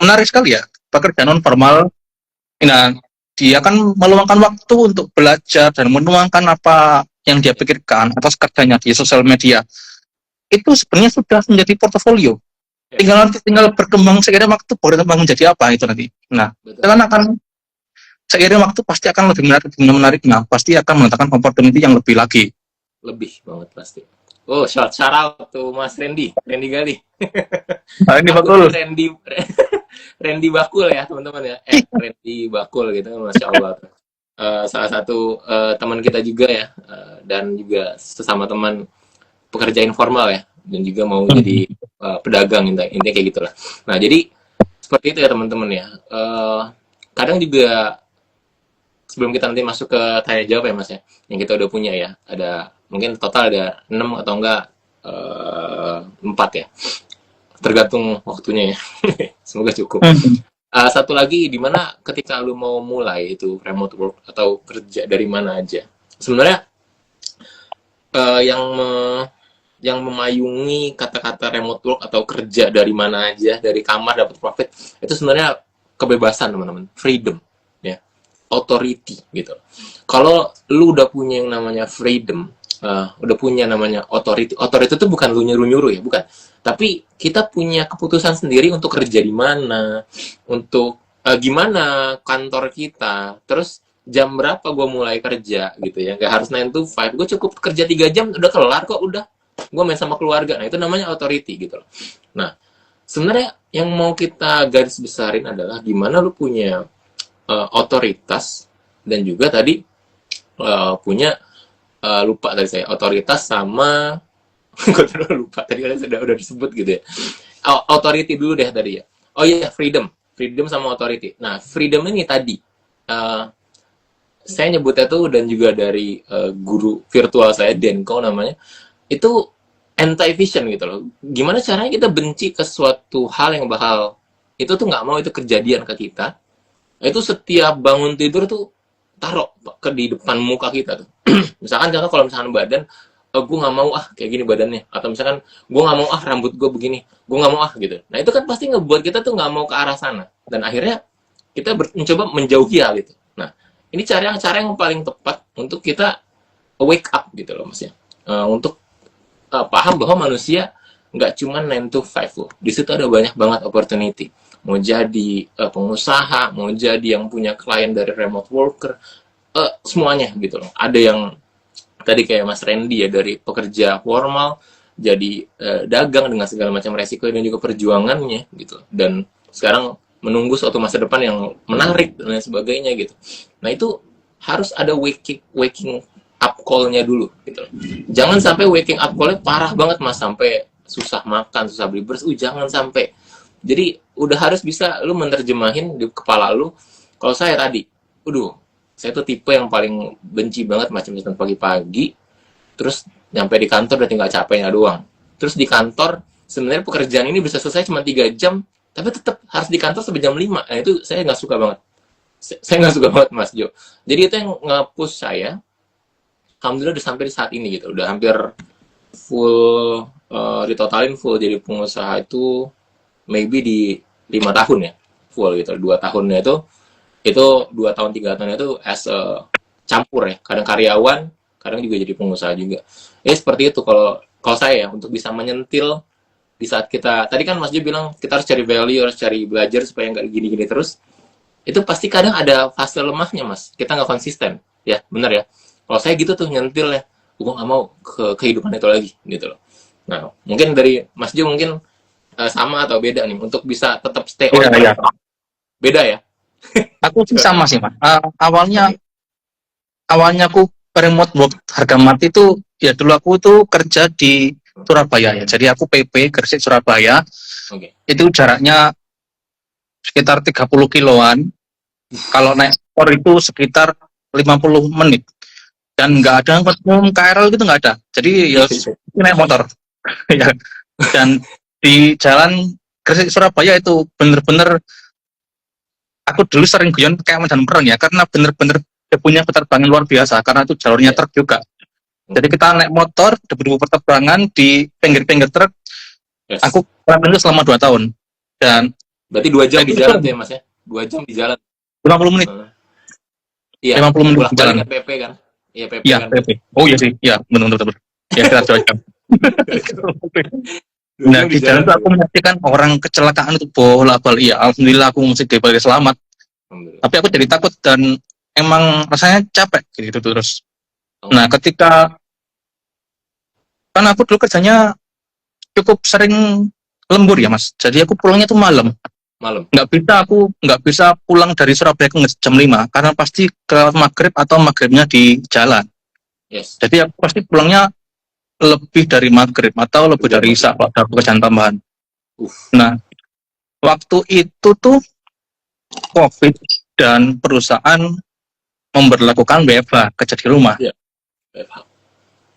menarik sekali ya, pekerjaan non formal. Nah, dia kan meluangkan waktu untuk belajar dan menuangkan apa yang dia pikirkan atas kerjanya di sosial media. Itu sebenarnya sudah menjadi portofolio. Tinggal berkembang seiring waktu berkembang menjadi apa itu nanti. Nah, Betul. kan akan seiring waktu pasti akan lebih menarik. Nah, pasti akan mendatangkan opportunity yang lebih lagi. Lebih banget pasti. Oh, shout out to Mas Randy Gali. Nah, ini Aku betul. tuh Randy Bakul ya teman-teman ya. Randy Bakul gitu, Masya Allah. Salah satu teman kita juga ya, dan juga sesama teman pekerja informal ya, dan juga mau jadi pedagang intinya kayak gitulah. Nah, jadi seperti itu ya teman-teman ya. Kadang juga sebelum kita nanti masuk ke tanya jawab ya Mas ya, yang kita udah punya ya, ada mungkin total ada 6 atau enggak 4 ya, tergantung waktunya ya. Semoga cukup. Satu lagi, dimana ketika lu mau mulai itu remote work atau kerja dari mana aja, sebenarnya yang memayungi kata-kata remote work atau kerja dari mana aja, dari kamar dapat profit, itu sebenarnya kebebasan teman-teman, freedom ya, authority gitu. Kalau lu udah punya yang namanya freedom, udah punya namanya authority itu bukan lu nyuruh-nyuruh ya, bukan, tapi kita punya keputusan sendiri untuk kerja di mana, untuk gimana kantor kita, terus jam berapa gue mulai kerja gitu ya, nggak harus 9 to 5, gue cukup kerja 3 jam udah kelar kok, udah gue main sama keluarga. Nah, itu namanya authority gitu loh. Nah, sebenarnya yang mau kita garis besarin adalah gimana lu punya otoritas, dan juga tadi punya lupa tadi saya, otoritas sama gue lupa tadi kan udah disebut gitu ya. Authority dulu deh tadi ya. Oh iya, freedom sama authority. Nah, freedom ini tadi saya nyebutnya tuh, dan juga dari guru virtual saya Denko namanya, itu anti-vision gitu loh. Gimana caranya kita benci ke suatu hal yang bakal itu tuh nggak mau itu kejadian ke kita. Itu setiap bangun tidur tuh taruh ke di depan muka kita tuh. Misalkan contoh, kalau misalkan badan, gue nggak mau kayak gini badannya, atau misalkan gue nggak mau rambut gue begini, gue nggak mau gitu. Nah, itu kan pasti ngebuat kita tuh nggak mau ke arah sana, dan akhirnya kita mencoba menjauhi hal itu. Nah, ini cara yang paling tepat untuk kita wake up gitu loh Mas ya. Untuk paham bahwa manusia nggak cuma 9 to 5 loh. Di situ ada banyak banget opportunity. Mau jadi pengusaha, mau jadi yang punya klien dari remote worker, semuanya gitu loh. Ada yang tadi kayak Mas Randy ya, dari pekerja formal jadi dagang dengan segala macam resiko dan juga perjuangannya gitu. Dan sekarang menunggu suatu masa depan yang menarik dan lain sebagainya gitu. Nah, itu harus ada waking up call-nya dulu gitu. Jangan sampai waking up call-nya parah banget Mas, sampai susah makan, susah beli beras. Jangan sampai. Jadi udah harus bisa lu menerjemahin di kepala lu, Kalau saya tadi, waduh, saya tuh tipe yang paling benci banget macam-macam pagi-pagi, terus nyampe di kantor udah tinggal capeknya doang. Terus di kantor, sebenarnya pekerjaan ini bisa selesai cuma 3 jam, tapi tetap harus di kantor sampai jam 5. Nah, itu saya nggak suka banget. Saya nggak suka banget, Mas Jo. Jadi itu yang nge-push saya, alhamdulillah udah sampai di saat ini gitu. Udah hampir full, ditotalin full jadi pengusaha itu maybe di 5 tahun ya, full gitu. 2 tahunnya itu 2 tahun 3 tahunnya itu as a campur ya, kadang karyawan, kadang juga jadi pengusaha juga. Ya seperti itu kalau kalau saya ya, untuk bisa menyentil di saat kita tadi kan Mas Jo bilang kita harus cari value, harus cari belajar supaya nggak gini-gini terus. Itu pasti kadang ada fase lemahnya, Mas. Kita nggak konsisten, ya bener ya. Kalau saya gitu tuh nyentil ya, gue nggak mau ke kehidupan itu lagi gitu loh. Nah mungkin dari Mas Jo mungkin sama atau beda nih untuk bisa tetap stay on Iya, iya. track. Beda ya. Aku sih sama sih, Mas. Awalnya Oke. awalnya aku remote work harga mati itu ya dulu aku tuh kerja di Surabaya ya. Jadi aku PP Gresik Surabaya. Oke. Itu jaraknya sekitar 30 kiloan. Kalau naik motor itu sekitar 50 menit. Dan nggak ada angkot KRL gitu nggak ada. Jadi ya naik motor. Ya. Dan di jalan Gresik Surabaya itu bener-bener aku dulu sering guyon kayak medan perang ya karena bener-bener dia punya keterbangan luar biasa karena itu jalurnya Ya. truk juga. Jadi kita naik motor debu-debu pertebangan di pinggir-pinggir truk. Yes. Aku ngelakuin itu selama 2 tahun dan Berarti 2 jam di itu jalan tuh ya Mas ya? 2 jam di jalan. 50 menit, Iya, 50 menit bolak di balik jalan. kan PP kan? Iya PP Iya, kan. PP. Oh iya sih, iya benar-benar. Ya kita 2 jam. Dua Nah jam di jalan tuh aku menyaksikan orang kecelakaan itu bolak-balik. Iya, alhamdulillah aku masih dibalik selamat. Alhamdulillah. Tapi aku jadi takut dan emang rasanya capek gitu terus. Oh, Nah ketika kan aku dulu kerjanya cukup sering lembur ya mas. Jadi aku pulangnya tuh malam. malam. Nggak bisa pulang dari Surabaya ke jam 5 karena pasti ke maghrib atau maghribnya di jalan. Yes. Jadi aku pasti pulangnya lebih dari maghrib atau lebih Kerja dari isya kalau ada pekerjaan tambahan. Uff. Nah waktu itu tuh COVID dan perusahaan memberlakukan WFH kerja di rumah. Iya. WFH.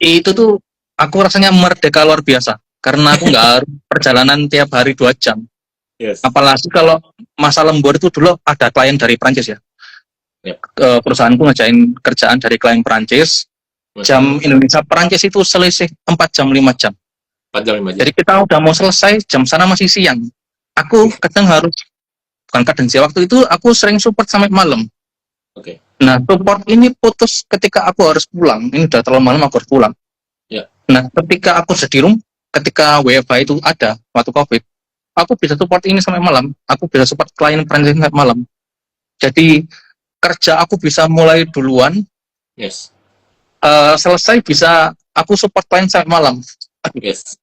Itu tuh aku rasanya merdeka luar biasa karena aku nggak harus perjalanan tiap hari 2 jam. Yes. Apalagi kalau masa lembur itu dulu ada klien dari Prancis ya. Yep. Perusahaanku ngerjain kerjaan dari klien Prancis. Jam Indonesia Prancis itu selisih 4 jam 5 jam. 4 jam 5 jam. Jadi kita udah mau selesai, jam sana masih siang. Aku kadang harus, bukan kadang sih, waktu itu aku sering support sampai malam. Oke. Nah, support ini putus ketika aku harus pulang. Ini udah terlalu malam, aku harus pulang. Ya. Nah, ketika aku di room, ketika WFH itu ada, waktu COVID, aku bisa support ini sampai malam. Aku bisa support klien Prancis sampai malam. Jadi, kerja aku bisa mulai duluan, Yes. selesai bisa aku support klien sampai malam. Yes.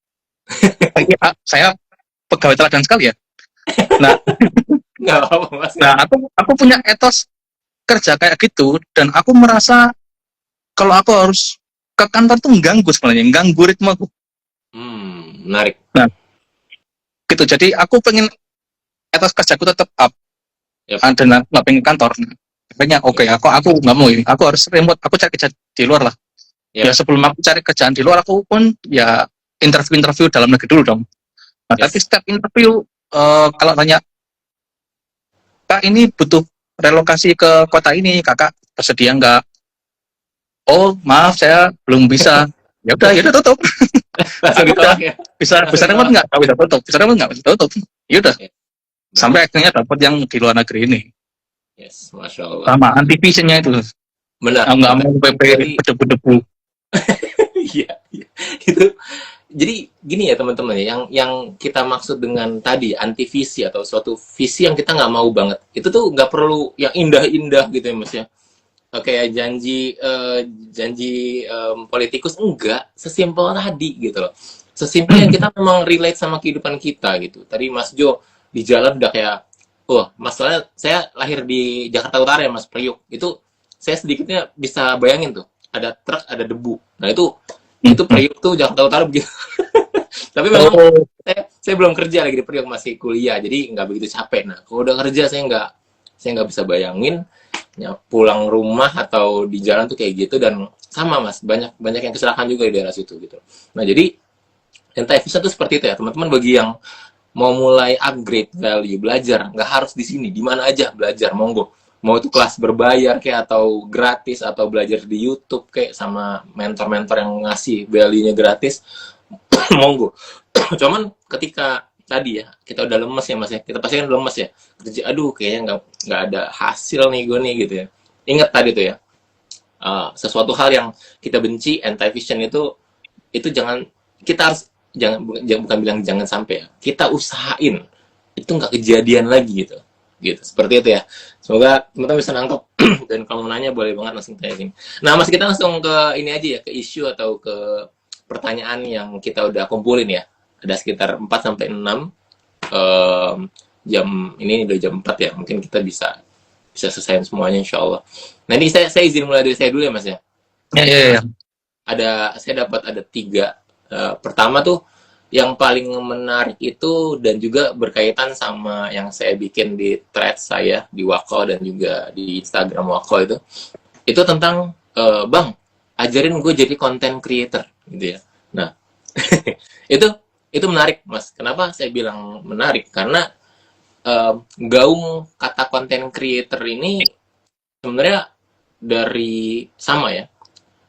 Saya pegawai teladan sekali ya. Nah, Nggak apa-apa Mas. nah aku punya etos kerja kayak gitu dan aku merasa kalau aku harus ke kantor tuh mengganggu ritmeku. Menarik. Nah, gitu. Jadi aku pengen etos kerjaku tetap up. Yep. Dan nggak pengen kantor. Pengen oke, aku nggak mau ini. Aku harus remote. Aku cari kerja di luar lah. Yep. Ya sebelum aku cari kerjaan di luar aku pun ya interview dalam negeri dulu dong. Nah, Yes. tapi setiap interview kalau tanya Kak ini butuh relokasi ke kota ini, kakak bersedia nggak? Oh maaf saya belum bisa. Ya udah tutup. Langsung ditolak ya. Bisa remote nggak? Bisa tutup. Bisa remote nggak? Bisa tutup. Ya udah. Sampai akhirnya dapat yang di luar negeri ini. Yes, Masya Allah. Sama anti-visionnya itu. Benar. Nggak mau PP berdebu-debu. Iya. Itu jadi gini ya teman-teman ya, yang kita maksud dengan tadi anti visi atau suatu visi yang kita nggak mau banget, itu tuh nggak perlu yang indah-indah gitu ya Mas ya. Kayak janji politikus, enggak, sesimpel tadi gitu loh. Sesimpel yang kita memang relate sama kehidupan kita gitu. Tadi Mas Jo di jalan udah kayak, masalahnya saya lahir di Jakarta Utara ya Mas, Priuk. Itu saya sedikitnya bisa bayangin tuh, ada truk, ada debu. Nah itu Priuk tuh Jakarta Utara begitu. Tapi memang saya belum kerja lagi di Priok, masih kuliah, jadi nggak begitu capek. Nah kalau udah kerja saya Saya nggak bisa bayangin ya, pulang rumah atau di jalan tuh kayak gitu. Dan sama mas, banyak banyak yang kecelakaan juga di daerah situ gitu. Nah jadi anti-efficient tuh seperti itu ya teman-teman. Bagi yang mau mulai upgrade value belajar, nggak harus di sini, di mana aja belajar, monggo. Mau itu kelas berbayar kayak atau gratis, atau belajar di YouTube kayak sama mentor-mentor yang ngasih value-nya gratis, monggo. Cuman ketika tadi ya kita udah lemes ya mas ya, kita pasti kan lemes ya kerja, aduh kayaknya nggak ada hasil nih gue nih gitu ya. Ingat tadi tuh ya, sesuatu hal yang kita benci, anti-vision itu jangan, kita harus jangan, bukan bilang jangan sampai ya, kita usahain itu nggak kejadian lagi gitu, gitu seperti itu ya. Semoga teman-teman bisa nangkep. Dan kalau mau nanya boleh banget langsung tanya sini. Nah mas, kita langsung ke ini aja ya, ke isu atau ke pertanyaan yang kita udah kumpulin ya. Ada sekitar 4 sampai 6 jam, ini udah jam 4 ya, mungkin kita bisa selesaiin semuanya insya Allah. Nah ini saya izin mulai dari saya dulu ya mas ya. Ya. Saya dapat ada 3. Pertama tuh yang paling menarik itu, dan juga berkaitan sama yang saya bikin di thread saya di Wako dan juga di Instagram Wako itu tentang bang, ajarin gue jadi content creator gitu ya. Nah itu menarik mas. Kenapa saya bilang menarik? Karena gaung kata content creator ini sebenarnya dari sama ya,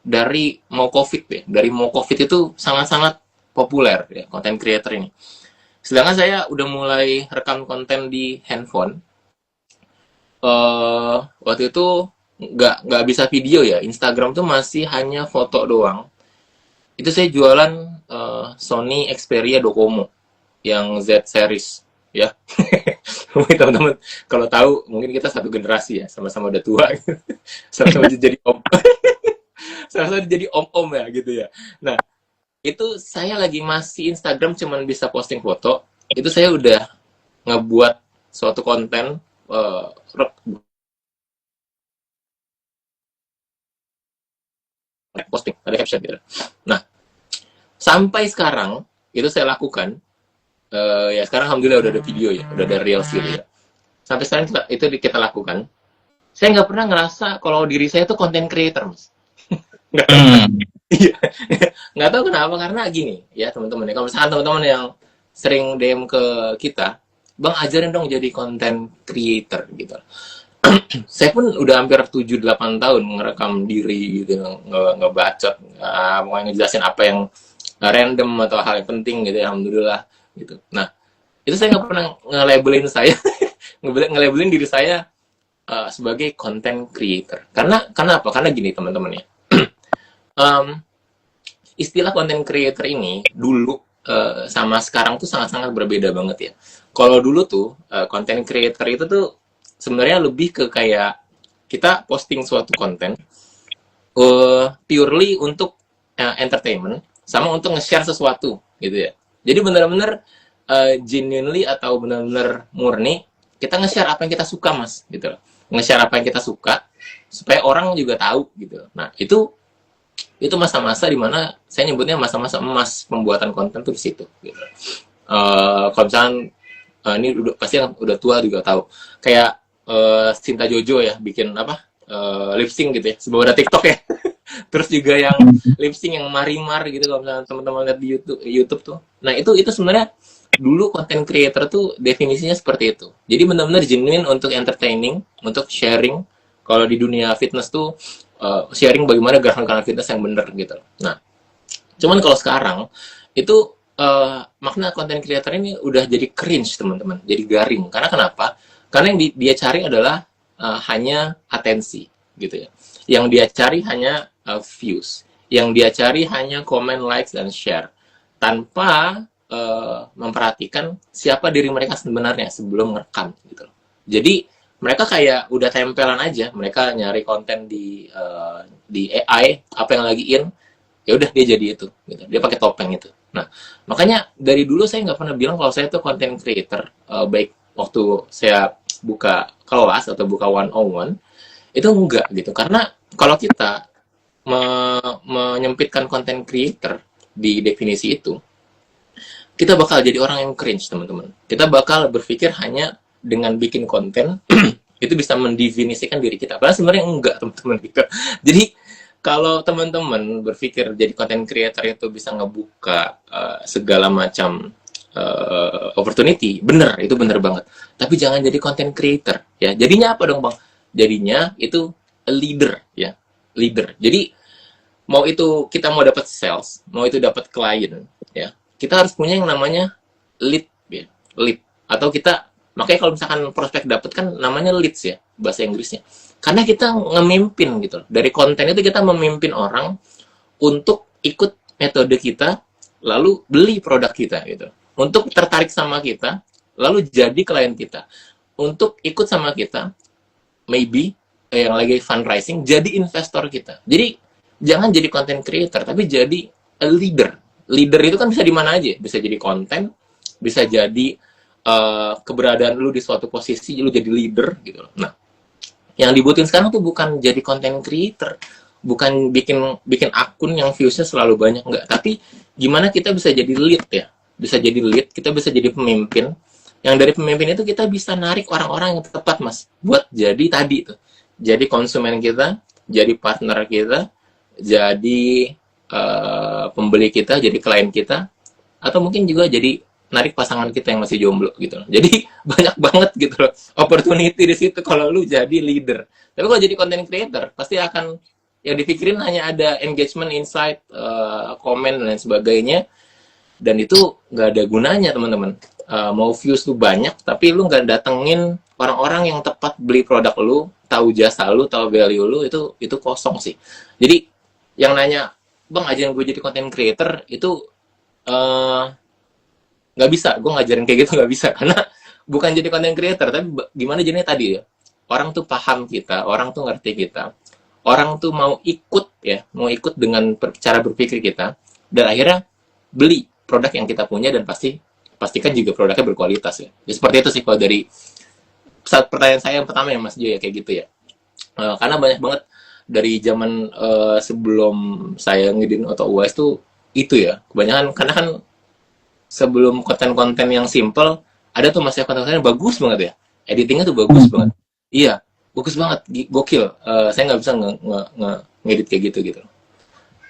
dari mau COVID ya, dari mau COVID itu sangat-sangat populer ya content creator ini. Sedangkan saya udah mulai rekam konten di handphone. Waktu itu nggak bisa video ya, Instagram tuh masih hanya foto doang. Itu saya jualan Sony Xperia Docomo yang Z series ya. Mungkin teman-teman kalau tahu, mungkin kita satu generasi ya, sama-sama udah tua. Sama-sama jadi om. Sama-sama jadi om-om ya gitu ya. Nah itu saya lagi masih Instagram cuman bisa posting foto, itu saya udah ngebuat suatu konten posting, ada caption gitu. Nah sampai sekarang itu saya lakukan, ya sekarang alhamdulillah udah ada video ya, udah ada reels gitu ya. Sampai sekarang itu kita lakukan. Saya nggak pernah ngerasa kalau diri saya tuh content creator mas. Nggak tahu. Iya. Nggak tahu kenapa, karena gini ya teman-teman ya, kalau misalkan teman-teman yang sering DM ke kita, bang ajarin dong jadi content creator gitu. Saya pun udah hampir 7-8 tahun ngerekam diri gitu, ngebacot, mau ngejelasin apa yang random atau hal yang penting gitu ya, alhamdulillah gitu. Nah itu saya nggak pernah nge-labelin saya nge-labelin diri saya sebagai content creator. Karena apa? Karena gini teman-teman ya, istilah content creator ini dulu sama sekarang tuh sangat-sangat berbeda banget ya. Kalau dulu tuh content creator itu tuh sebenarnya lebih ke kayak kita posting suatu konten purely untuk entertainment sama untuk nge-share sesuatu gitu ya. Jadi benar-benar genuinely atau benar-benar murni kita nge-share apa yang kita suka mas gitu. Nge-share apa yang kita suka supaya orang juga tahu gitu. Nah itu masa-masa dimana saya nyebutnya masa-masa emas pembuatan konten tuh di situ gitu. Kalau misalnya ini pasti yang udah tua juga tahu kayak Cinta Jojo ya bikin apa lip sync gitu ya, sebuah ada TikTok ya. Terus juga yang lip sync yang Marimar gitu, kalau misalnya teman-teman lihat di YouTube tuh. Nah itu sebenarnya dulu content creator tuh definisinya seperti itu. Jadi benar-benar genuine untuk entertaining, untuk sharing. Kalau di dunia fitness tuh sharing bagaimana gerakan-gerakan fitness yang benar gitu. Nah, cuman kalau sekarang itu makna content creator ini udah jadi cringe teman-teman, jadi garing. Karena kenapa? Karena yang dia cari adalah hanya atensi gitu ya. Yang dia cari hanya views. Yang dia cari hanya comment, likes, dan share. Tanpa memperhatikan siapa diri mereka sebenarnya sebelum ngerekam gitu loh. Jadi mereka kayak udah tempelan aja, mereka nyari konten di AI apa yang lagi in, ya udah dia jadi itu gitu. Dia pakai topeng itu. Nah makanya dari dulu saya nggak pernah bilang kalau saya tuh content creator, baik waktu saya buka kelas atau buka one-on-one itu enggak gitu. Karena kalau kita menyempitkan content creator di definisi itu, kita bakal jadi orang yang cringe teman-teman. Kita bakal berpikir hanya dengan bikin konten itu bisa mendefinisikan diri kita. Padahal sebenarnya enggak, teman-teman gitu. Jadi kalau teman-teman berpikir jadi content creator itu bisa ngebuka segala macam opportunity, bener, itu bener banget. Tapi jangan jadi content creator, ya. Jadinya apa dong, Bang? Jadinya itu a leader, ya, leader. Jadi mau itu kita mau dapat sales, mau itu dapat klien, ya, kita harus punya yang namanya lead, ya, lead. Atau kita, makanya kalau misalkan prospek dapat kan namanya leads, ya, bahasa Inggrisnya. Karena kita ngemimpin gitu. Dari konten itu kita memimpin orang untuk ikut metode kita, lalu beli produk kita gitu. Untuk tertarik sama kita, lalu jadi klien kita. Untuk ikut sama kita, maybe yang lagi fundraising, jadi investor kita. Jadi jangan jadi content creator, tapi jadi a leader. Leader itu kan bisa di mana aja, bisa jadi konten, bisa jadi keberadaan lu di suatu posisi, lu jadi leader gitu. Nah, yang dibutuhin sekarang tuh bukan jadi content creator, bukan bikin akun yang viewsnya selalu banyak, enggak. Tapi gimana kita bisa jadi lead, ya, bisa jadi lead, kita bisa jadi pemimpin. Yang dari pemimpin itu kita bisa narik orang-orang yang tepat, Mas, buat jadi tadi tuh, jadi konsumen kita, jadi partner kita, jadi pembeli kita, jadi klien kita, atau mungkin juga jadi narik pasangan kita yang masih jomblo gitu loh. Jadi banyak banget gitu loh opportunity di situ kalau lu jadi leader. Tapi kalau jadi content creator pasti akan yang dipikirin hanya ada engagement, insight, komen dan lain sebagainya, dan itu nggak ada gunanya, teman-teman. Mau views lu banyak tapi lu nggak datengin orang-orang yang tepat beli produk lu, tahu jasa lu, tahu value lu, itu kosong sih. Jadi yang nanya, Bang, ajarin gue jadi content creator itu nggak bisa, gue ngajarin kayak gitu nggak bisa, karena bukan jadi content creator, tapi gimana jadinya tadi ya, orang tuh paham kita, orang tuh ngerti kita, orang tuh mau ikut, ya, mau ikut dengan cara berpikir kita, dan akhirnya beli produk yang kita punya, dan pastikan juga produknya berkualitas, ya. Ya seperti itu sih kalau dari saat pertanyaan saya yang pertama ya, Mas Jo, ya, kayak gitu ya. Karena banyak banget dari zaman sebelum saya ngidin atau UAS tuh itu ya, kebanyakan karena kan sebelum konten-konten yang simple, ada tuh masih konten-konten yang bagus banget ya. Editingnya tuh bagus banget. Iya, bagus banget, gokil. Saya nggak bisa ngedit kayak gitu.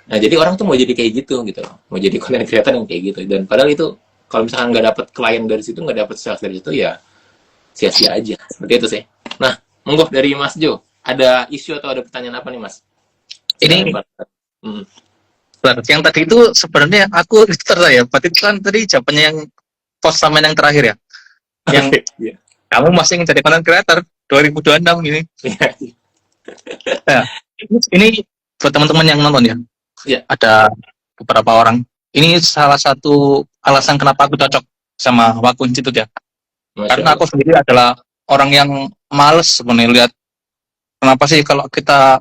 Nah, jadi orang tuh mau jadi kayak gitu Mau jadi content creator yang kayak gitu. Dan padahal itu, kalau misalkan nggak dapet klien dari situ, nggak dapet sales dari situ, ya sia-sia aja. Seperti itu sih. Nah, monggo dari Mas Jo. Ada isu atau ada pertanyaan apa nih, Mas? Ini yang tadi itu sebenarnya aku ya, berarti itu kan tadi jawabannya yang post sama yang terakhir ya, yang yeah. Kamu masih ingin jadi content creator 2026 ini. Nah, ini buat teman-teman yang nonton ya, ada beberapa orang. Ini salah satu alasan kenapa aku cocok sama Waku Institute ya. Karena aku sendiri adalah orang yang males sebenarnya lihat kenapa sih kalau kita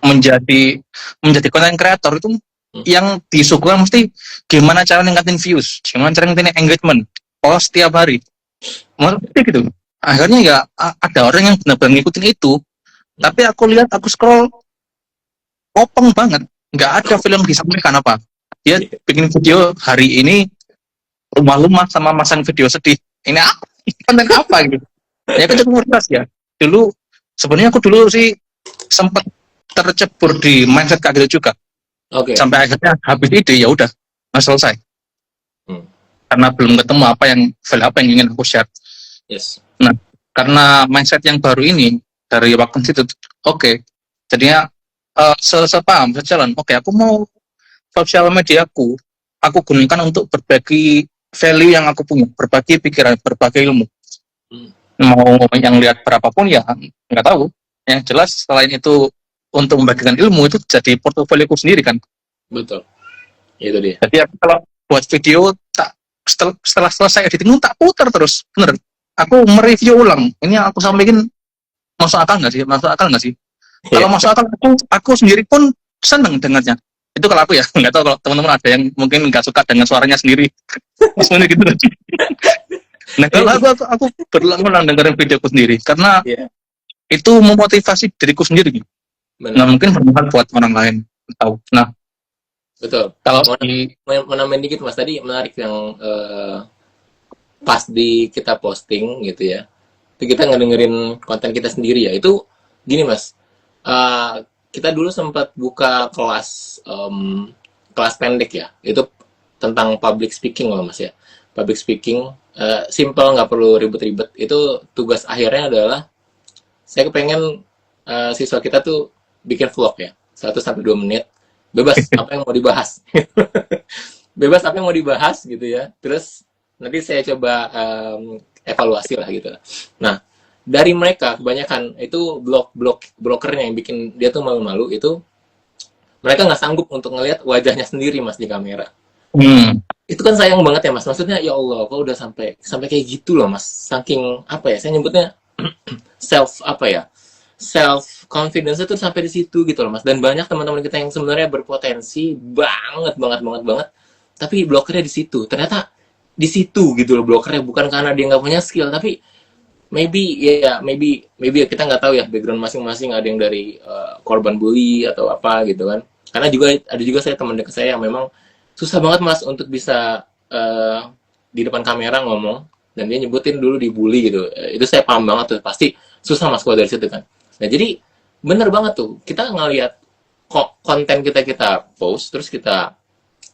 menjadi content creator itu yang disuguhkan mesti gimana cara ningkatin views, gimana cara ningkatin engagement, post setiap hari, maksudnya gitu. Akhirnya ya ada orang yang benar-benar ngikutin itu, tapi aku lihat, aku scroll, kopong banget, nggak ada film disampaikan apa. Dia bikin video hari ini rumah-rumah sama masang video sedih. Ini apa? Konten apa gitu? Ya kan cukup keras ya. Dulu sebenarnya aku dulu sih sempat tercebur di mindset kayak gitu juga. Sampai akhirnya habis ide ya udah nggak selesai. Karena belum ketemu apa yang ingin aku share. Nah, karena mindset yang baru ini dari Waku Institute, jadinya sepaham, sejalan. Aku mau sosial mediaku, aku gunakan untuk berbagi value yang aku punya, berbagi pikiran, berbagi ilmu. Mau yang lihat berapapun ya nggak tahu. Yang jelas selain itu untuk membagikan ilmu itu jadi portofolioku sendiri kan. Betul. Itu dia. Jadi aku kalau buat video setelah selesai editing tak putar terus, bener. Aku mereview ulang. Ini aku sampaikan masuk akal nggak sih? Kalau masuk akal, aku sendiri pun seneng dengarnya. Itu kalau aku ya, nggak tahu kalau teman-teman ada yang mungkin nggak suka dengan suaranya sendiri. Sebenarnya gitu. Nah, kalau aku berulang-ulang dengerin videoku sendiri karena itu memotivasi diriku sendiri. Nggak mungkin bermanfaat buat orang lain. Tahu. Nah, betul. Kalau mau nambahin dikit, Mas, tadi menarik yang pas kita posting gitu ya. itu kita ngedengerin konten kita sendiri ya. Itu gini Mas, kita dulu sempat buka kelas kelas pendek ya, itu tentang public speaking loh Mas ya. Public speaking simple, nggak perlu ribet-ribet. Itu tugas akhirnya adalah saya kepengen siswa kita tuh bikin vlog ya, 1 sampai 2 menit, bebas apa yang mau dibahas. Bebas apa yang mau dibahas gitu ya. Terus nanti saya coba evaluasi lah gitu. Nah, dari mereka kebanyakan itu blokernya yang bikin dia tuh malu-malu itu, mereka nggak sanggup untuk ngelihat wajahnya sendiri Mas di kamera. Itu kan sayang banget ya Mas. Maksudnya ya Allah, kok udah sampai sampai kayak gitu loh Mas. Saking apa ya? Saya nyebutnya self confidence itu sampai di situ gitu loh Mas. Dan banyak teman-teman kita yang sebenarnya berpotensi banget banget banget banget, tapi blokernya di situ. Ternyata di situ gitu loh blokernya, bukan karena dia nggak punya skill, tapi maybe ya maybe kita nggak tahu ya background masing-masing, ada yang dari korban bully atau apa gitu kan. Karena juga ada juga saya teman dekat saya yang memang susah banget Mas untuk bisa di depan kamera ngomong, dan dia nyebutin dulu dibully gitu. Itu saya paham banget tuh, pasti susah Mas keluar dari situ kan. Nah jadi bener banget tuh, kita ngelihat kok konten kita post terus kita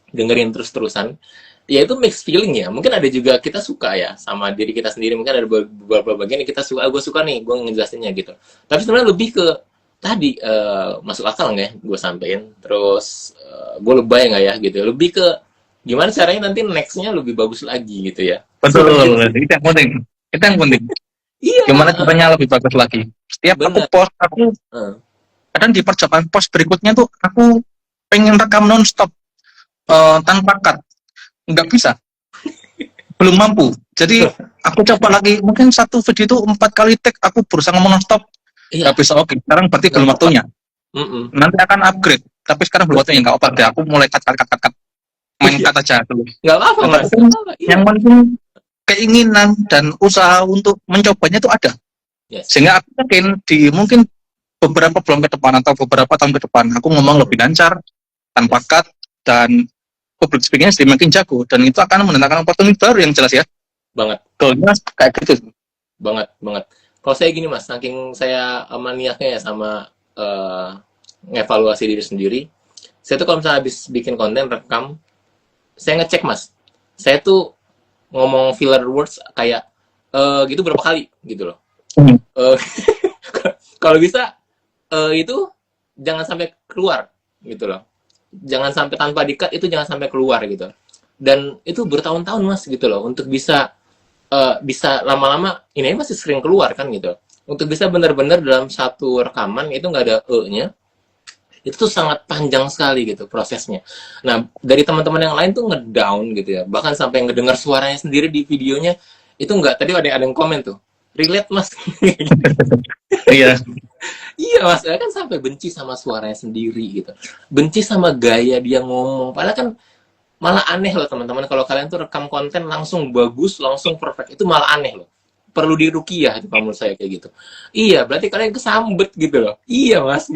dengerin terus-terusan, ya itu mixed feeling ya. Mungkin ada juga kita suka ya sama diri kita sendiri, mungkin ada beberapa bagian yang kita suka, gue suka nih gue ngejelasinnya gitu. Tapi sebenarnya lebih ke tadi masuk akal nggak ya gue sampein, terus gue lebay nggak ya gitu, lebih ke gimana caranya nanti nextnya lebih bagus lagi gitu ya. Betul, itu yang penting. Itu yang penting. Iya, Gimana caranya lebih bagus lagi. Setiap aku bener. post, aku kadang di percobaan post berikutnya tuh aku pengen rekam non-stop tanpa cut. Nggak bisa. Belum mampu. Jadi aku coba lagi, mungkin satu video itu 4 kali take, aku berusaha ngomong non-stop. Iya, Nggak bisa, oke. Sekarang berarti nggak belum apa-apa. waktunya. Nanti akan upgrade. Tapi sekarang belum waktunya, nggak apa-apa deh. Aku mulai cut. Main Iya, cut aja dulu. nggak apa-apa Yang Mas. penting, Nggak apa-apa. Iya. yang penting keinginan dan usaha untuk mencobanya itu ada. Yes. Sehingga aku yakin di mungkin beberapa bulan ke depan atau beberapa tahun ke depan aku ngomong lebih lancar, tanpa cut, dan public speaking-nya semakin jago, dan itu akan mendatangkan opportunity baru yang jelas ya. Banget. Goalnya kayak gitu. Banget. Kalau saya gini Mas, saking saya maniaknya ya sama ngevaluasi diri sendiri, saya tuh kalau misalnya habis bikin konten, rekam, saya ngecek Mas, saya tuh ngomong filler words kayak gitu berapa kali gitu loh. Kalau bisa itu jangan sampai keluar gitu loh, jangan sampai tanpa di-cut, itu jangan sampai keluar gitu. Dan itu bertahun-tahun Mas gitu loh, untuk bisa bisa lama-lama ini masih sering keluar kan gitu. Untuk bisa benar-benar dalam satu rekaman itu nggak ada e-nya, itu tuh sangat panjang sekali gitu prosesnya. Nah, dari teman-teman yang lain tuh ngedown gitu ya, bahkan sampai ngedengar suaranya sendiri di videonya itu nggak. Tadi ada yang komen tuh, relate Mas. Iya. Iya Mas, saya kan sampai benci sama suaranya sendiri gitu, benci sama gaya dia ngomong. Padahal kan malah aneh loh teman-teman, kalau kalian tuh rekam konten langsung bagus, langsung perfect, itu malah aneh loh. Perlu dirukiah itu menurut saya kayak gitu. Iya, berarti kalian kesambet gitu loh. Iya Mas.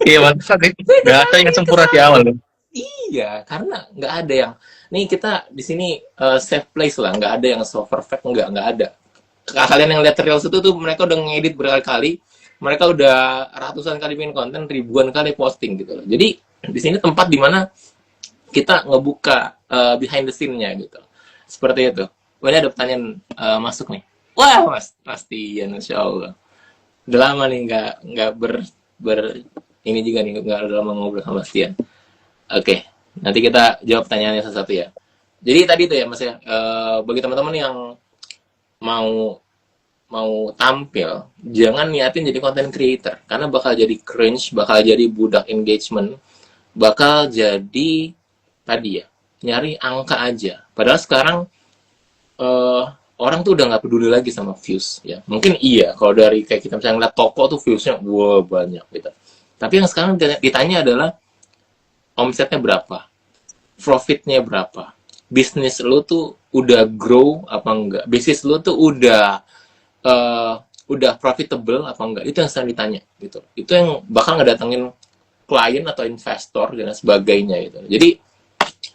Iya, Mas. Nggak ada yang sempurna di awal loh. Iya, karena nggak ada yang, nih kita di sini safe place lah, nggak ada yang so perfect, nggak ada. Kalian yang lihat reels itu tuh mereka udah ngedit berkali-kali, mereka udah ratusan kali bikin konten, ribuan kali posting gitu loh. Jadi di sini tempat dimana kita ngebuka behind the scene-nya gitu, seperti itu. Wah, ini ada pertanyaan masuk nih. Wah Mas, pasti ya, Insya Allah. Udah lama nih nggak ini juga nih, nggak udah lama ngobrol sama Stian. Oke, nanti kita jawab pertanyaannya satu-satu ya. Jadi tadi itu ya Mas ya, bagi teman-teman yang mau tampil, jangan niatin jadi content creator, karena bakal jadi cringe, bakal jadi budak engagement, bakal jadi tadi ya, nyari angka aja. Padahal sekarang orang tuh udah nggak peduli lagi sama views ya. Mungkin iya kalau dari kayak kita misalnya ngeliat toko tuh viewsnya wah banyak gitu. Tapi yang sekarang ditanya adalah omsetnya berapa, profitnya berapa, bisnis lo tuh udah grow apa enggak, bisnis lo tuh udah profitable apa enggak, itu yang sering ditanya gitu. Itu yang bakal ngedatengin klien atau investor dan sebagainya gitu. Jadi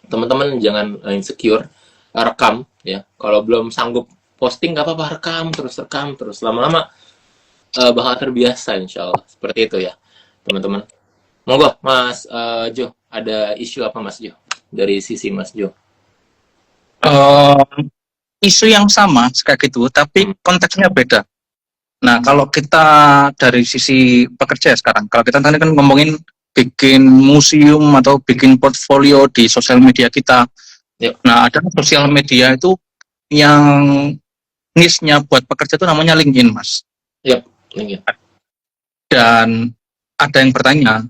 teman-teman jangan insecure, rekam ya. Kalau belum sanggup posting nggak apa-apa, rekam terus lama-lama bakal terbiasa insya Allah seperti itu ya teman-teman. Monggo Mas Jo, ada isu apa Mas Jo dari sisi Mas Jo? Eh, Isu yang sama kayak gitu, tapi konteksnya beda. Nah, kalau kita dari sisi pekerja sekarang, kalau kita tadi kan ngomongin bikin museum atau bikin portfolio di sosial media kita. Yuk. Nah, ada sosial media itu yang niche-nya buat pekerja itu namanya LinkedIn, Mas. Yap, LinkedIn. Dan ada yang bertanya,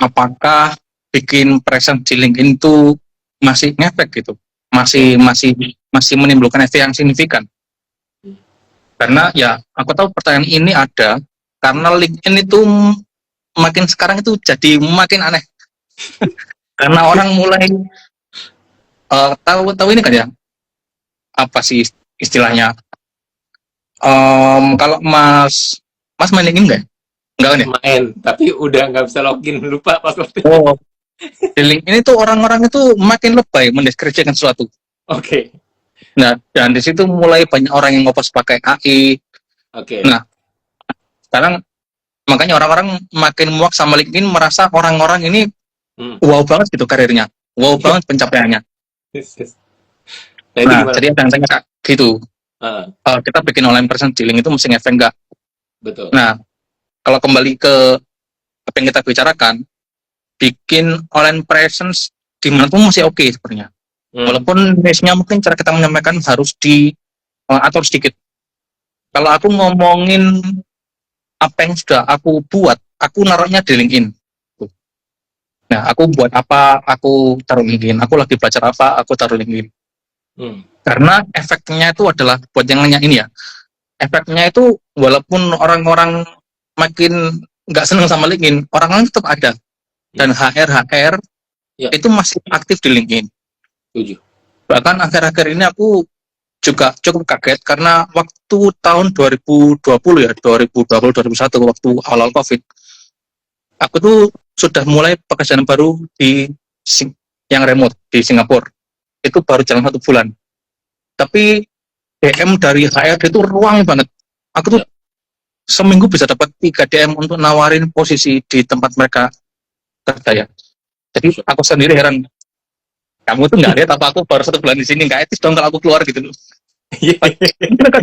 apakah bikin presence di LinkedIn itu masih ngefek gitu? Masih menimbulkan efek yang signifikan? Karena ya, aku tahu pertanyaan ini ada karena LinkedIn itu makin sekarang itu jadi makin aneh. Karena orang mulai tahu ini kan ya, apa sih istilahnya? Kalau Mas main LinkedIn nggak? Nggak kan ya? Main, tapi udah nggak bisa login, lupa password. Oh, di LinkedIn itu orang-orang itu makin lebay mendeskripsikan sesuatu. Oke. Nah, dan di situ mulai banyak orang yang ngopas pakai AI. Oke. Nah, sekarang makanya orang-orang makin muak sama LinkedIn, merasa orang-orang ini wow banget gitu karirnya, wow banget pencapaiannya. Nah, Nah, jadi ada yang tanya Kak, gitu. Kita bikin online presence di LinkedIn itu mesti ngefek nggak? Betul. Nah, kalau kembali ke apa yang kita bicarakan, bikin online presence di mana pun masih oke sebenarnya. Walaupun niche-nya mungkin cara kita menyampaikan harus diatur sedikit. Kalau aku ngomongin apa yang sudah aku buat, aku naruhnya di LinkedIn. Nah, aku buat apa, aku taruh LinkedIn. Aku lagi belajar apa, aku taruh LinkedIn. Karena efeknya itu adalah, buat yang nanya ini ya, efeknya itu walaupun orang-orang makin nggak seneng sama LinkedIn, orang-orang tetap ada. Dan HR itu masih aktif di LinkedIn. Setuju. Bahkan akhir-akhir ini aku juga cukup kaget karena waktu tahun 2020 ya, 2020-2021 waktu awal COVID, aku tuh sudah mulai pekerjaan baru di yang remote di Singapura. Itu baru jalan 1 bulan. Tapi DM dari HR itu ruang banget. Aku tuh seminggu bisa dapat 3 DM untuk nawarin posisi di tempat mereka kerja ya. Jadi aku sendiri heran, kamu tuh nggak lihat apa aku baru 1 bulan di sini, nggak etis dong kalau aku keluar gitu loh. Mereka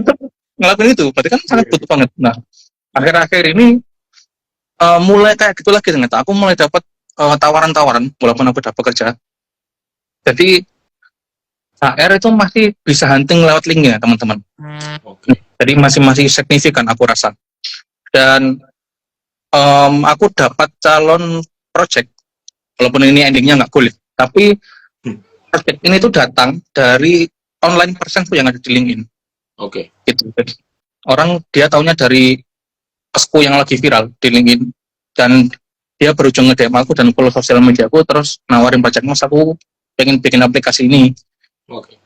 ngelakuin itu, berarti kan sangat butuh banget. Nah, akhir-akhir ini mulai kayak gitu lagi ternyata. Aku mulai dapat tawaran-tawaran, walaupun aku udah bekerja. Jadi HR itu masih bisa hunting lewat LinkedIn ya teman-teman. Jadi masih signifikan aku rasa. Dan aku dapat calon project, walaupun ini endingnya nggak kulit, tapi project ini tuh datang dari online presence yang ada di LinkedIn. Oke. Gitu. Orang dia taunya dari posku yang lagi viral di LinkedIn, dan dia berujung nge-DM aku dan follow sosial media aku, terus nawarin project, Mas aku pengen bikin aplikasi ini. Oke.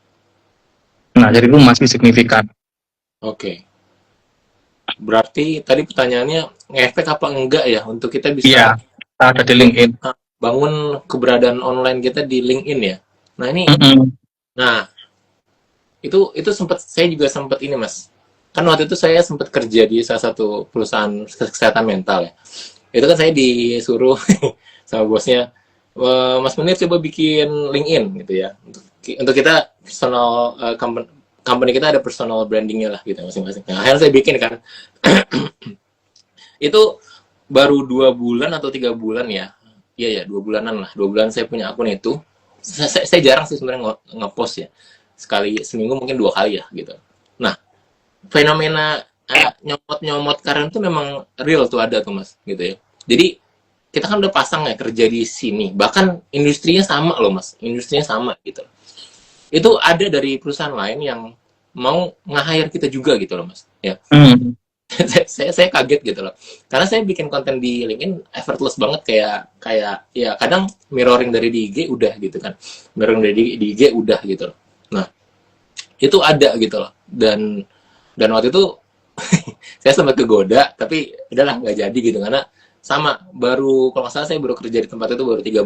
Nah, jadi itu masih signifikan. Oke. Berarti tadi pertanyaannya ngefek apa enggak ya untuk kita bisa Iya, ada di LinkedIn. bangun keberadaan online kita di LinkedIn ya. Nah, ini nah itu saya juga sempat ini Mas. Kan waktu itu saya sempat kerja di salah satu perusahaan kesehatan mental ya. Itu kan saya disuruh sama bosnya, Mas Munir coba bikin LinkedIn gitu ya. Untuk kita personal company kita ada personal brandingnya lah gitu masing-masing. Nah, akhirnya saya bikin kan. Itu baru 2 bulan atau 3 bulan ya. Iya ya, 2 bulanan lah. 2 bulan saya punya akun itu. Saya jarang sih sebenarnya nge-post ya. Seminggu mungkin 2 kali ya gitu. Nah, fenomena nyomot-nyomot karena itu memang real tuh, ada tuh Mas gitu ya. Jadi kita kan udah pasang ya kerja di sini, bahkan industrinya sama loh Mas, industrinya sama gitu. Itu ada dari perusahaan lain yang mau nge-hire kita juga gitu loh Mas ya. saya kaget gitu loh, karena saya bikin konten di LinkedIn effortless banget, kayak ya kadang mirroring dari di IG udah gitu kan, mirroring dari di IG udah gitu loh. Nah itu ada gitu loh, dan waktu itu saya sempat kegoda, tapi udahlah nggak jadi gitu, karena sama baru, kalau nggak salah saya baru kerja di tempat itu baru 3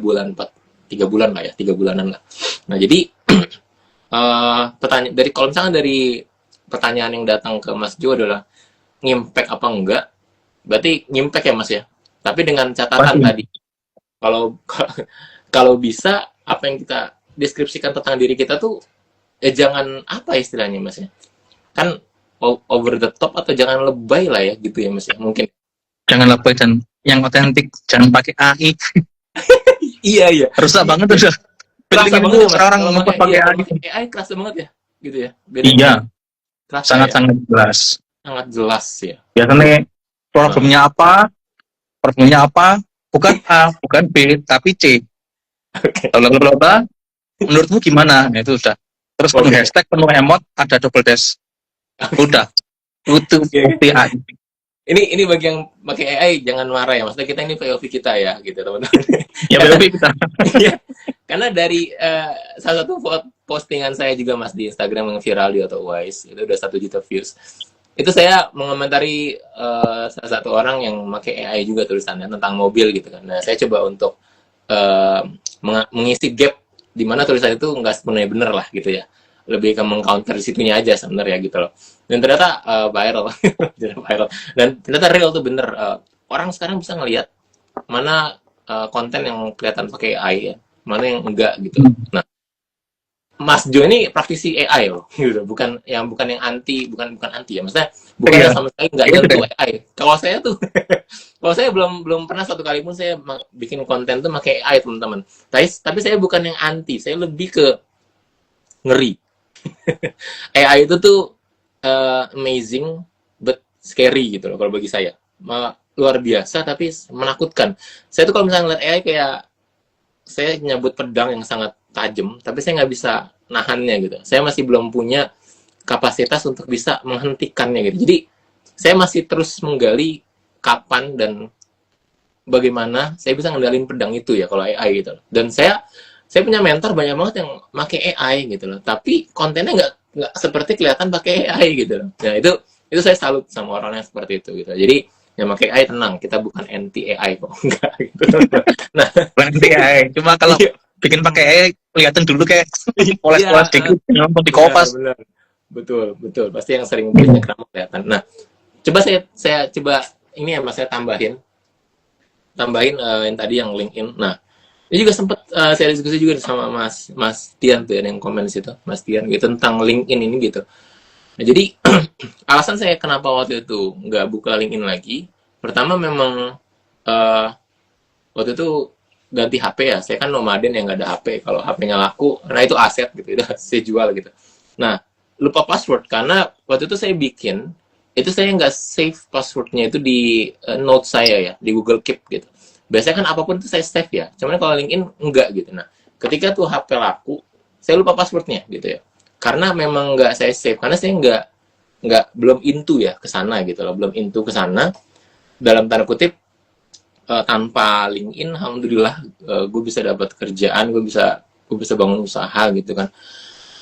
bulan lah ya, 3 bulanan lah. Nah jadi Pertanyaan dari, kalau misalnya dari pertanyaan yang datang ke Mas Jo adalah ngimpact apa enggak, berarti ngimpact ya Mas ya. Tapi dengan catatan Pasti. tadi, kalau kalau bisa apa yang kita deskripsikan tentang diri kita tuh jangan apa istilahnya Mas ya. Kan over the top atau jangan lebay lah ya gitu ya Mas ya. Mungkin. Jangan lebay dan yang otentik, jangan pakai AI. Iya iya. Rusak banget Iya. udah. Kerasa Building itu banget ya Mas. orang Kalau ngepost pakai, pakai iya, kalau AI. pakai AI kerasa banget ya. Gitu ya. Iya, Bedanya kerasa ya. sangat-sangat jelas. Sangat jelas ya. Biasanya Nah, problemnya apa? Problemnya apa? Bukan A, bukan B, tapi C. Lalu menurutmu gimana? Nah, itu udah. Terus penuh oke. hashtag, penuh emot, ada double dash. Udah. Itu Oke. bukti AI. Ini bagi yang pakai AI jangan marah ya. Maksudnya kita ini POV kita ya gitu teman-teman. Ya, Karena tapi kita. iya, karena dari salah satu postingan saya juga Mas di Instagram yang viral di Otherwise itu udah 1 juta views. Itu saya mengomentari salah satu orang yang pakai AI juga tulisannya tentang mobil gitu kan. Nah, saya coba untuk eh, mengisi gap di mana tulisan itu nggak sepenuhnya bener lah gitu ya. Lebih ke mengcounter di situnya aja sebenarnya gitu loh. Dan ternyata viral. Viral. Dan ternyata real tuh bener. Orang sekarang bisa ngelihat mana konten yang kelihatan pakai AI ya, mana yang enggak gitu. Nah, Mas Jo ini praktisi AI loh, gitu. Bukan yang anti, bukan anti ya. Maksudnya bukan Iya, yang sama sekali nggak itu nyentuh deh. AI. Kalau saya tuh, kalau saya belum belum pernah satu kali pun saya bikin konten tuh pakai AI teman-teman. Tapi saya bukan yang anti, saya lebih ke ngeri. AI itu tuh amazing but scary gitu loh kalau bagi saya. Luar biasa tapi menakutkan. Saya tuh kalau misalnya ngeliat AI kayak saya nyabut pedang yang sangat tajam, tapi saya nggak bisa nahannya gitu. Saya masih belum punya kapasitas untuk bisa menghentikannya gitu. Jadi saya masih terus menggali kapan dan bagaimana saya bisa ngendalin pedang itu ya kalau AI gitu. Dan saya punya mentor banyak banget yang pakai AI gitu loh. Tapi kontennya nggak seperti kelihatan pakai AI gitu loh. Nah itu saya salut sama orang yang seperti itu gitu. Jadi yang pakai AI tenang, kita bukan anti AI kok enggak gitu. Nah, Berarti AI. Cuma kalau iya, bikin pakai AI, kelihatan dulu kayak iya, poles-poles dikit, nonton di benar, kopas. benar. Betul, betul. Pasti yang sering beli kenapa kelihatan. Nah, coba saya coba ini ya Mas, saya tambahin yang tadi yang LinkedIn. Nah, ini juga sempat saya diskusi juga sama Mas Mas Tian tuh ya, yang komen di situ, Mas Tian gitu tentang LinkedIn ini gitu. Nah, jadi alasan saya kenapa waktu itu nggak buka LinkedIn lagi, pertama memang eh, waktu itu ganti HP ya. Saya kan nomaden yang nggak ada HP. Kalau HP-nya laku, nah itu aset gitu, udah saya jual gitu. Nah, lupa password karena waktu itu saya bikin itu saya nggak save passwordnya itu di note saya ya di Google Keep gitu. Biasanya kan apapun itu saya save ya. Cuman kalau LinkedIn enggak gitu. Nah, ketika tuh HP laku, saya lupa passwordnya gitu ya. Karena memang nggak saya save karena saya nggak belum into ya ke sana gitu loh, belum into ke sana dalam tanda kutip tanpa LinkedIn alhamdulillah gue bisa dapat kerjaan, gue bisa bangun usaha gitu kan.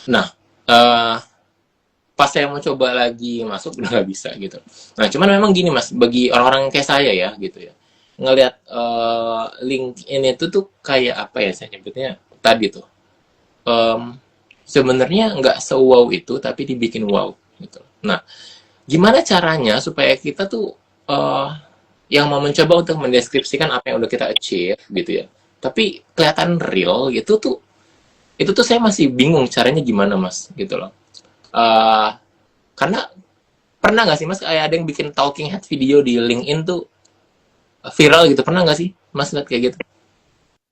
Nah, uh, pas saya mau coba lagi masuk udah nggak bisa gitu. Nah, cuman memang gini Mas, bagi orang-orang kayak saya ya gitu ya, ngelihat LinkedIn itu tuh kayak apa ya saya nyebutnya tadi tuh, um, sebenarnya nggak se-wow itu tapi dibikin wow gitu. Nah, gimana caranya supaya kita tuh yang mau mencoba untuk mendeskripsikan apa yang udah kita achieve gitu ya, tapi kelihatan real gitu tuh, itu tuh saya masih bingung caranya gimana Mas gitu loh. Eh, karena pernah nggak sih Mas kayak ada yang bikin talking head video di LinkedIn tuh viral gitu, pernah nggak sih Mas lihat kayak gitu?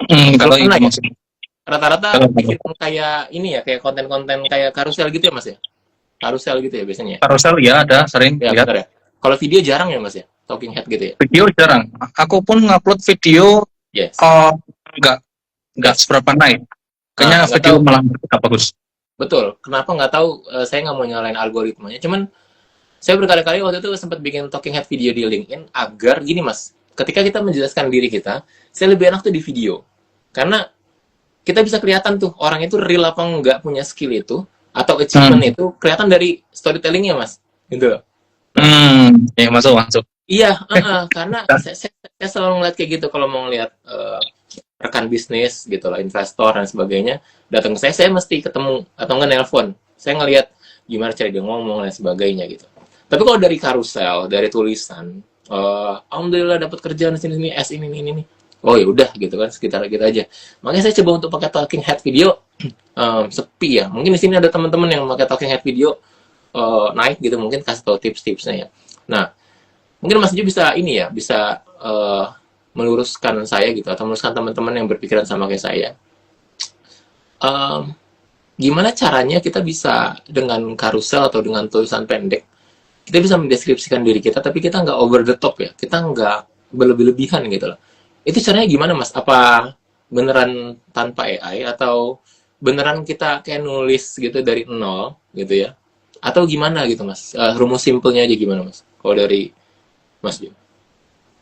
Belum Kalau pernah itu ya? maksudnya. Rata-rata Kalau bikin kayak ini ya, kayak konten-konten kayak karusel gitu ya Mas ya? Karusel gitu ya biasanya ya? carousel ya ada, sering Ya lihat. benar ya. Kalau video jarang ya Mas ya, talking head gitu ya? Video jarang. Aku pun ngupload video Yes. uh, nggak nggak Yes. seberapa naik. Kayaknya Nah, nggak video tahu. malah nggak bagus. Betul. Kenapa nggak tahu? Saya nggak mau nyalain algoritmanya. Cuman saya berkali-kali waktu itu sempat bikin talking head video di LinkedIn agar gini Mas, ketika kita menjelaskan diri kita, saya lebih enak tuh di video. Karena kita bisa kelihatan tuh orang itu real apa nggak punya skill itu atau achievement Hmm. itu kelihatan dari storytellingnya Mas. Gitu. Nah, Ya masuk masuk. iya, karena saya selalu ngeliat kayak gitu kalau mau ngeliat rekan bisnis gitu loh, investor dan sebagainya datang ke saya mesti ketemu atau nggak nelpon. Saya ngelihat gimana cara dia ngomong dan sebagainya gitu. Tapi kalau dari karusel, dari tulisan, alhamdulillah dapat kerjaan di sini S ini. Oh ya udah gitu kan, sekitar gitu aja. Makanya saya coba untuk pakai talking head video, sepi ya. Mungkin di sini ada teman-teman yang pakai talking head video naik gitu, mungkin kasih tahu tips-tipsnya ya. Nah, mungkin Mas Ju bisa ini ya, bisa meluruskan saya gitu, atau meluruskan teman-teman yang berpikiran sama kayak saya. Gimana caranya kita bisa dengan karusel atau dengan tulisan pendek, kita bisa mendeskripsikan diri kita, tapi kita nggak over the top ya, kita nggak berlebih-lebihan gitu loh. Itu caranya gimana Mas? Apa beneran tanpa AI, atau beneran kita kayak nulis gitu dari nol gitu ya? Atau gimana gitu Mas? Rumus simpelnya aja gimana Mas? Kalau dari Mas Ju?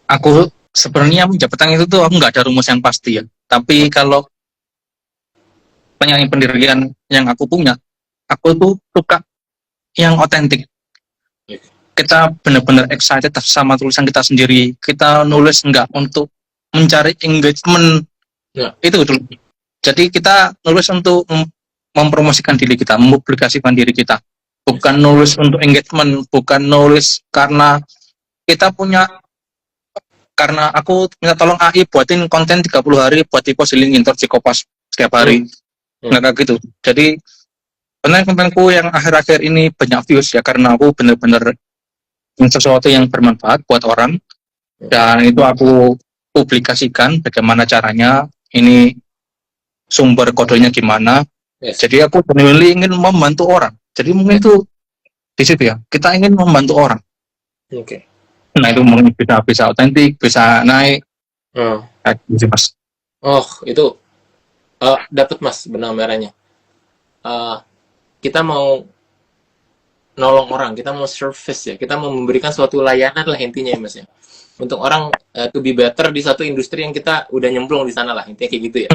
Aku sebenarnya jabatan itu tuh aku nggak ada rumus yang pasti ya. Tapi kalau penyanyi pendirian yang aku punya, aku tuh suka yang otentik. Kita benar-benar excited sama tulisan kita sendiri. Kita nulis nggak untuk mencari engagement, Ya. itu dulu. Jadi kita nulis untuk mempromosikan diri kita, mempublikasikan diri kita. Bukan nulis untuk engagement, bukan nulis karena kita punya, karena aku minta tolong AI buatin konten 30 hari buat di post di LinkedIn terus di Kompas setiap hari. Nggak kayak gitu. Jadi konten-kontenku yang akhir-akhir ini banyak views ya karena aku benar-benar sesuatu yang bermanfaat buat orang, dan itu aku publikasikan bagaimana caranya, ini sumber kodenya gimana. Yes. Jadi aku benar-benar ingin membantu orang. Jadi mungkin itu di situ ya, kita ingin membantu orang. Oke. Nah itu mungkin bisa otentik, bisa naik. Kayak gitu Mas. Oh itu dapat Mas benang merahnya. Kita mau nolong orang, kita mau service ya, kita mau memberikan suatu layanan lah intinya ya Mas ya. Untuk orang to be better di satu industri yang kita udah nyemplung di sana lah, intinya kayak gitu ya.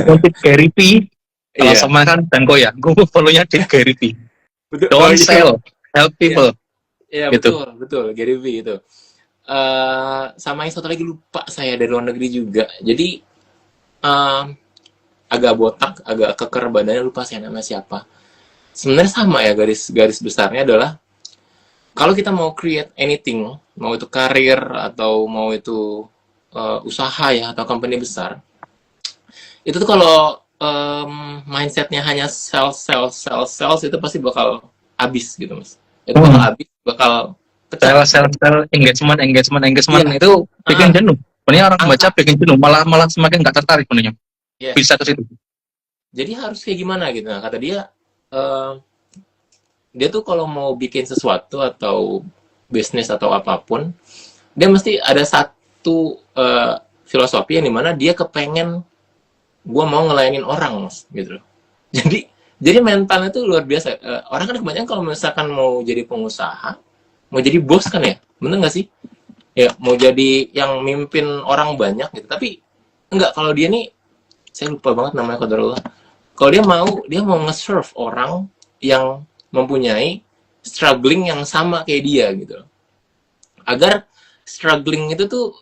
Untuk Gary P, kalau Iya. sama kan Danko ya, gue follow-nya di Gary P. Betul. Don't sell, help people. Iya Gitu. betul Gary V itu. Sama yang satu lagi lupa saya, dari luar negeri juga. Jadi agak botak, agak keker badannya, lupa saya namanya siapa. Sebenarnya sama ya, garis besarnya adalah kalau kita mau create anything, mau itu karir atau mau itu usaha ya atau company besar, itu tuh kalau mindsetnya hanya sales itu pasti bakal habis gitu Mas. Itu bakal habis, bakal pecah. Sell, engagement Iya. itu bikin jenuh. Sebenarnya orang Angka. baca bikin jenuh, malah semakin nggak tertarik sebenarnya. Iya. Bisa ke situ. Jadi harus kayak gimana gitu. Nah, kata dia, dia tuh kalau mau bikin sesuatu atau bisnis atau apapun, dia mesti ada satu filosofi yang dimana dia kepengen gue mau ngelayanin orang Mas, gitu loh. Jadi mentalnya tuh luar biasa. Orang kan kebanyakan kalau misalkan mau jadi pengusaha, mau jadi bos kan ya, bener nggak sih? Ya mau jadi yang mimpin orang banyak gitu. Tapi enggak, kalau dia nih, saya lupa banget namanya qadarullah. Kalau dia mau nge-serve orang yang mempunyai struggling yang sama kayak dia gitu loh. Agar struggling itu tuh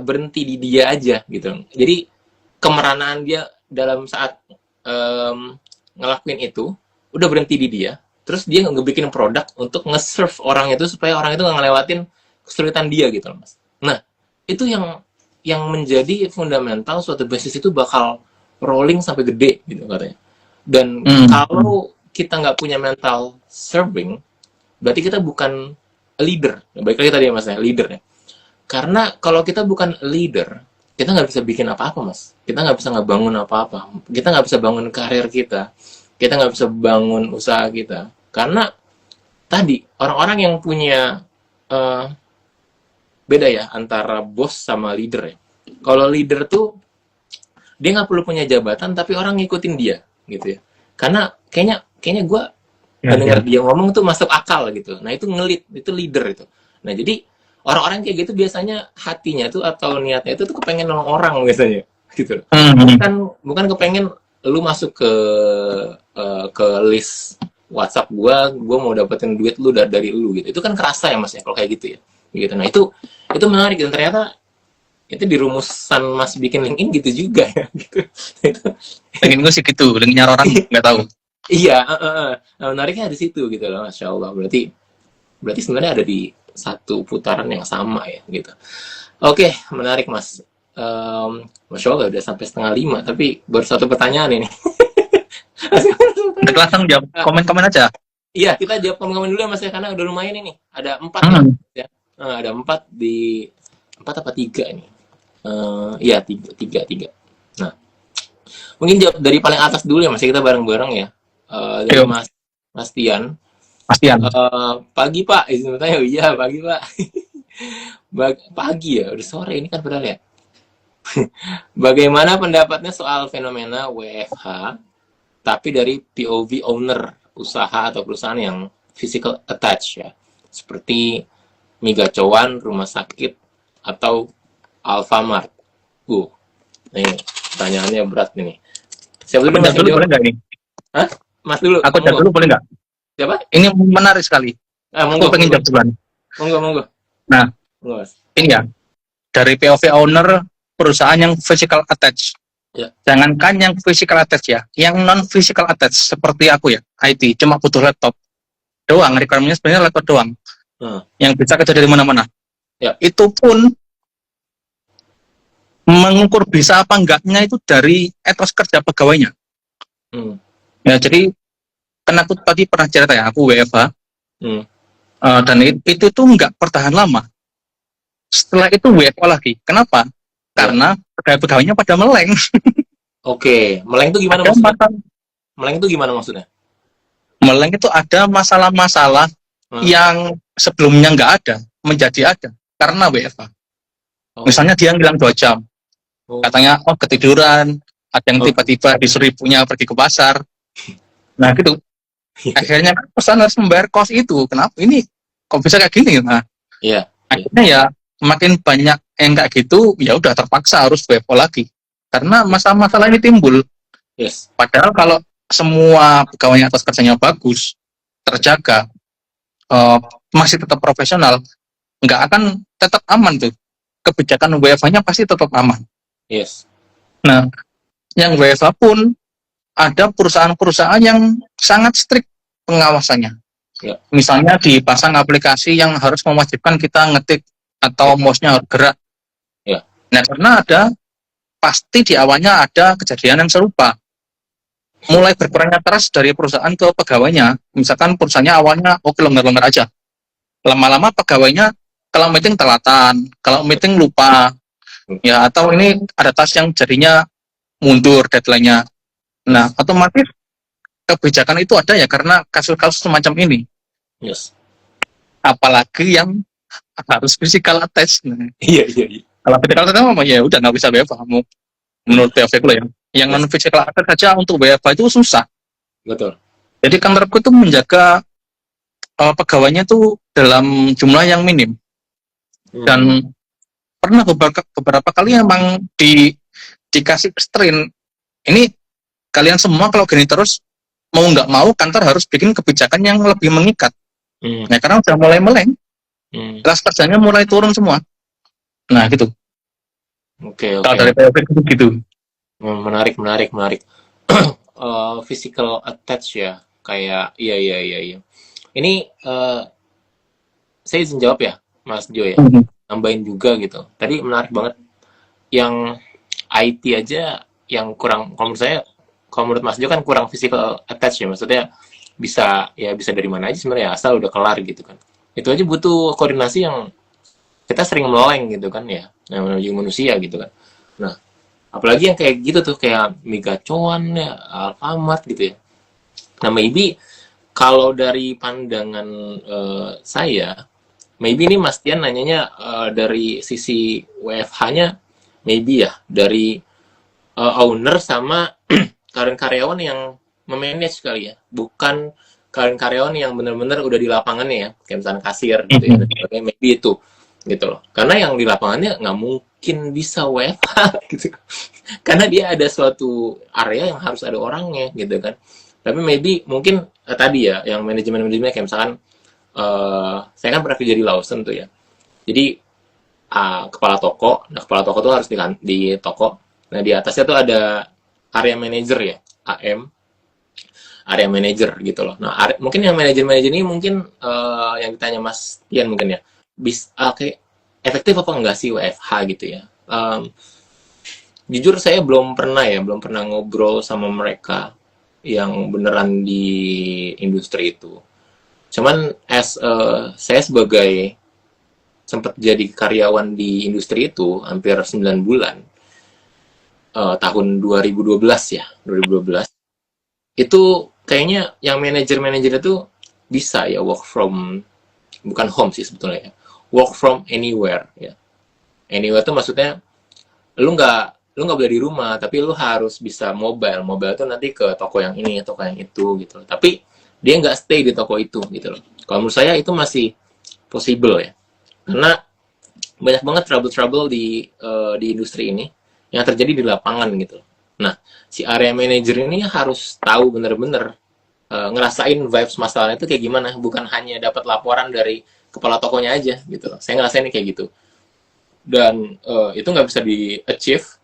berhenti di dia aja gitu. Jadi kemeranaan dia dalam saat ngelakuin itu udah berhenti di dia. Terus dia ngebikin produk untuk nge-serve orang itu supaya orang itu nggak ngelewatin kesulitan dia gitu loh Mas. Nah itu yang menjadi fundamental suatu bisnis itu bakal rolling sampai gede gitu katanya. Dan kalau kita nggak punya mental serving, berarti kita bukan a leader. Baik lagi tadi ya Mas ya, leader ya. Karena kalau kita bukan leader, kita nggak bisa bikin apa-apa Mas. Kita nggak bisa ngebangun apa-apa. Kita nggak bisa bangun karir kita. Kita nggak bisa bangun usaha kita. Karena tadi orang-orang yang punya beda ya antara bos sama leader ya. Kalau leader tuh dia nggak perlu punya jabatan tapi orang ngikutin dia gitu ya. Karena kayaknya gue dengar dia ngomong tuh masuk akal gitu. Nah itu ngelit, itu leader itu. Nah jadi orang-orang kayak gitu biasanya hatinya tuh atau niatnya itu tuh kepengen nolong orang biasanya gitu. Bukan kepengen lu masuk ke list WhatsApp gua mau dapetin duit lu dari lu gitu. Itu kan kerasa ya Mas ya kalau kayak gitu ya. Gitu. Nah itu menarik dan ternyata itu di rumusan Mas bikin LinkedIn gitu juga ya gitu. Itu Pengen gue sih gitu, nyari orang nggak tahu. iya, nah, menariknya di situ gitu loh, Masya Allah. Berarti berarti sebenarnya ada di satu putaran yang sama ya gitu. Oke, menarik Mas. Masya Allah udah sampai setengah lima, tapi baru satu pertanyaan ini. Udah langsung jawab komen-komen aja. Iya, kita jawab komen-komen dulu ya Mas ya, karena udah lumayan ini. Ada 4 nih Hmm. ya. Ada 4 di 4 apa 3 ini? Iya, tiga. Nah, mungkin jawab dari paling atas dulu ya Mas, kita bareng-bareng ya. Dari Ayo, Mas Tian. pastian. Pagi Pak, izin bertanya. Oh, iya, pagi Pak. Pagi ya, udah sore ini kan padahal ya. Bagaimana pendapatnya soal fenomena WFH, tapi dari POV owner usaha atau perusahaan yang physical attach ya, seperti Migacoan, rumah sakit, atau Alfamart. Nih pertanyaannya berat nih. Siapa Aku dulu Mas jawab yang dulu jawab? boleh nggak ini? Hah? Mas dulu, Aku jawab monggo. dulu boleh nggak? Siapa? Ini menarik sekali. Aku Monggo, pengen monggo, jawab duluan. monggo. Nah, Monggo, Mas. ini ya, dari POV owner perusahaan yang physical attach. Ya. Jangankan yang physical attach ya, yang non physical attach seperti aku ya, IT, cuma butuh laptop doang, requirementnya sebenarnya laptop doang, yang bisa kerja dari mana-mana. Ya. Itu pun mengukur bisa apa enggaknya itu dari etos kerja pegawainya. Ya, jadi kan aku tadi pernah cerita ya, aku WFH, dan itu tuh nggak bertahan lama. Setelah itu WFH lagi. Kenapa? Karena pegawai-pegawainya pada meleng. Oke, meleng itu gimana Ada maksudnya? masalah, Meleng itu gimana maksudnya? meleng itu ada masalah-masalah yang sebelumnya nggak ada, menjadi ada karena WFH. Misalnya dia ngilang 2 jam, katanya oh ketiduran, ada yang tiba-tiba disuruh ibunya pergi ke pasar. Nah gitu. Akhirnya kan perusahaan harus membayar kos itu. Kenapa ini kok bisa kayak gini? Nah, akhirnya ya makin banyak yang kayak gitu, ya udah terpaksa harus WFO lagi. Karena masalah-masalah ini timbul. Padahal kalau semua pegawainya atas kerjanya bagus, terjaga, masih tetap profesional, nggak akan tetap aman tuh. Kebijakan WFH-nya pasti tetap aman. Nah, yang WFH pun ada perusahaan-perusahaan yang sangat strict pengawasannya. Misalnya dipasang aplikasi yang harus mewajibkan kita ngetik atau mouse-nya harus gerak. Nah, karena pasti di awalnya ada kejadian yang serupa. Mulai berperannya keras dari perusahaan ke pegawainya. Misalkan perusahaannya awalnya oke longgar-longgar aja. Lama-lama pegawainya kalau meeting telatan, kalau meeting lupa, ya atau ini ada tas yang jadinya mundur deadline-nya. Nah, otomatis kebijakan itu ada ya karena kasus-kasus semacam ini. Apalagi yang harus physical attach. Iya. Kalau physical attach ya udah nggak bisa WFH. Menurut POV lo ya. Yang non physical attach saja untuk WFH itu susah. Betul. Jadi kantorku itu menjaga pegawainya itu dalam jumlah yang minim. Dan pernah beberapa kali emang dikasih strain. Ini kalian semua kalau gini terus mau nggak mau kantor harus bikin kebijakan yang lebih mengikat. Nah karena udah mulai meleng, kelas kerjanya mulai turun semua. Nah gitu. Oke. Kalau dari POV itu gitu. Menarik. Physical attach ya, kayak iya. Ini saya izin jawab ya, Mas Jo ya. Nambahin juga gitu. Tadi menarik banget. Yang IT aja yang kurang, kalau menurut Mas Jo kan kurang physical attach ya. Maksudnya bisa dari mana aja sebenarnya asal udah kelar gitu kan. Itu aja butuh koordinasi yang kita sering meleng gitu kan ya. Namanya manusia gitu kan. Nah, apalagi yang kayak gitu tuh kayak Migacoan ya, Alfamart gitu ya. Nah, maybe kalau dari pandangan saya, maybe ini Mas Tian nanyanya dari sisi WFH-nya, maybe ya dari owner sama karyawan yang memanage kali ya, bukan karyawan yang benar-benar udah di lapangannya ya, kayak misalnya kasir gitu ya, maybe itu gitu loh. Karena yang di lapangannya nggak mungkin bisa WFH gitu, karena dia ada suatu area yang harus ada orangnya gitu kan. Tapi maybe mungkin tadi ya, yang manajemen kayak misalkan saya kan pernah kerja di Lawson tuh ya. Jadi kepala toko. Nah, kepala toko tuh harus di toko. Nah, di atasnya tuh ada area manager ya, AM, area manager gitu loh. Nah, mungkin yang manajer-manajer ini mungkin yang ditanya Mas Tian mungkin ya, kayak efektif apa enggak sih WFH gitu ya. Jujur saya belum pernah ngobrol sama mereka yang beneran di industri itu. Cuman saya sebagai sempat jadi karyawan di industri itu hampir 9 bulan, tahun 2012 ya, 2012. Itu kayaknya yang manajer-manajer itu bisa ya work from, bukan home sih sebetulnya ya, work from anywhere ya. Anywhere itu maksudnya lu nggak boleh di rumah, tapi lu harus bisa mobile tuh nanti ke toko yang ini, toko yang itu gitu loh. Tapi dia nggak stay di toko itu gitu loh. Kalau menurut saya itu masih possible ya, karena banyak banget trouble-trouble di industri ini yang terjadi di lapangan gitu loh. Nah, si area manager ini harus tahu bener-bener ngerasain vibes masalahnya itu kayak gimana, bukan hanya dapat laporan dari kepala tokonya aja gitu loh. Saya ngerasain kayak gitu, dan itu nggak bisa di achieve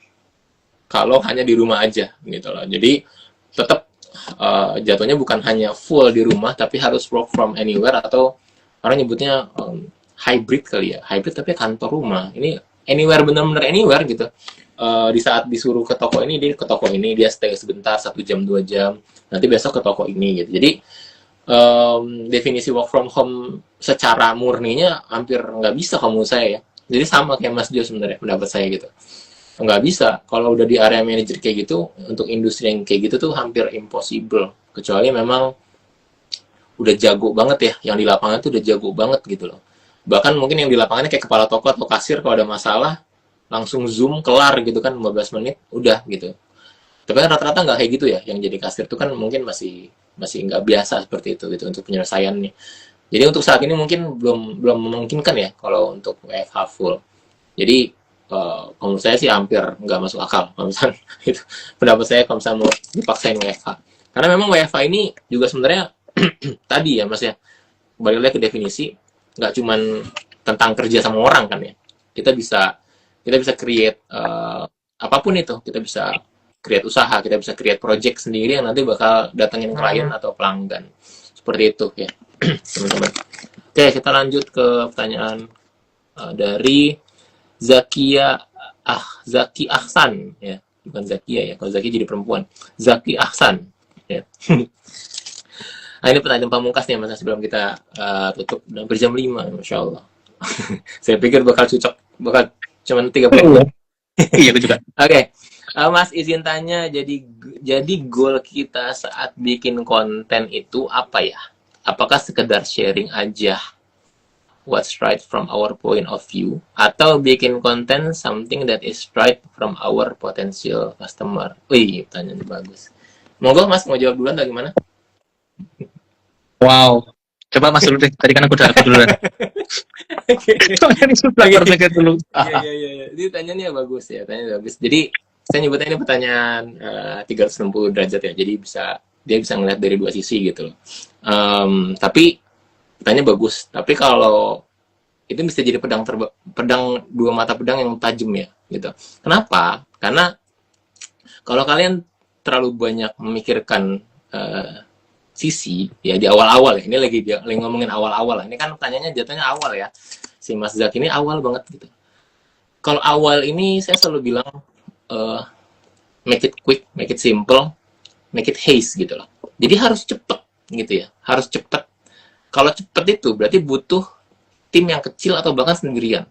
kalau hanya di rumah aja gitu loh. Jadi tetap jatuhnya bukan hanya full di rumah, tapi harus work from anywhere, atau orang nyebutnya hybrid kali ya, hybrid tapi kantor rumah. Ini anywhere, bener-bener anywhere gitu. Di saat disuruh ke toko ini, dia ke toko ini, dia stay sebentar, 1 jam 2 jam, nanti besok ke toko ini gitu. Jadi definisi work from home secara murninya hampir nggak bisa kalau menurut saya ya. Jadi sama kayak Mas Jo sebenarnya pendapat saya gitu, nggak bisa. Kalau udah di area manager kayak gitu, untuk industri yang kayak gitu tuh hampir impossible, kecuali memang udah jago banget ya, yang di lapangan tuh udah jago banget gitu loh. Bahkan mungkin yang di lapangannya kayak kepala toko atau kasir, kalau ada masalah langsung zoom kelar gitu kan, 15 menit udah gitu. Tapi kan rata-rata nggak kayak gitu ya, yang jadi kasir tuh kan mungkin masih masih nggak biasa seperti itu gitu untuk penyelesaiannya. Jadi untuk saat ini mungkin belum belum memungkinkan ya kalau untuk WFH full. Jadi kalau menurut saya sih hampir nggak masuk akal kalau misalnya itu pendapat saya kalau misalnya mau dipaksain WFH. Karena memang WFH ini juga sebenarnya tadi ya Mas ya, balik lagi ke definisi, nggak cuman tentang kerja sama orang kan ya. Kita bisa create apapun itu. Kita bisa create usaha, kita bisa create project sendiri yang nanti bakal datengin klien atau pelanggan. Seperti itu ya, teman-teman. Oke, kita lanjut ke pertanyaan dari Zaki Ahsan ya, bukan Zakia ya, kalau Zaki jadi perempuan. Zaki Ahsan ya. Nah, ini pertanyaan pamungkas nih Mas, sebelum kita tutup, udah berjam 5, Masya Allah. Saya pikir bakal cuman 30 menit. Iya, aku juga. Oke, Mas izin tanya, jadi goal kita saat bikin konten itu apa ya? Apakah sekedar sharing aja what's right from our point of view, atau bikin konten something that is right from our potential customer? Wih, pertanyaan bagus. Monggo Mas, mau jawab duluan atau gimana? Wow. Coba Mas dulu deh. Tadi kan aku duluan. Ini sudah perfect dulu. Iya. Ini pertanyaannya bagus ya, pertanyaannya bagus. Jadi saya nyebutnya ini pertanyaan 360 derajat ya. Jadi dia bisa ngeliat dari dua sisi gitu loh. Tapi pertanyaannya bagus. Tapi kalau itu bisa jadi dua mata pedang yang tajam ya gitu. Kenapa? Karena kalau kalian terlalu banyak memikirkan sisi ya di awal-awal ya, ini lagi ngomongin awal-awal, ini kan pertanyaannya jatuhnya awal ya, si Mas Zak ini awal banget gitu. Kalau awal ini saya selalu bilang make it quick, make it simple, make it haste gitu loh. Jadi harus cepet gitu ya, harus cepet. Kalau cepet itu berarti butuh tim yang kecil atau bahkan sendirian.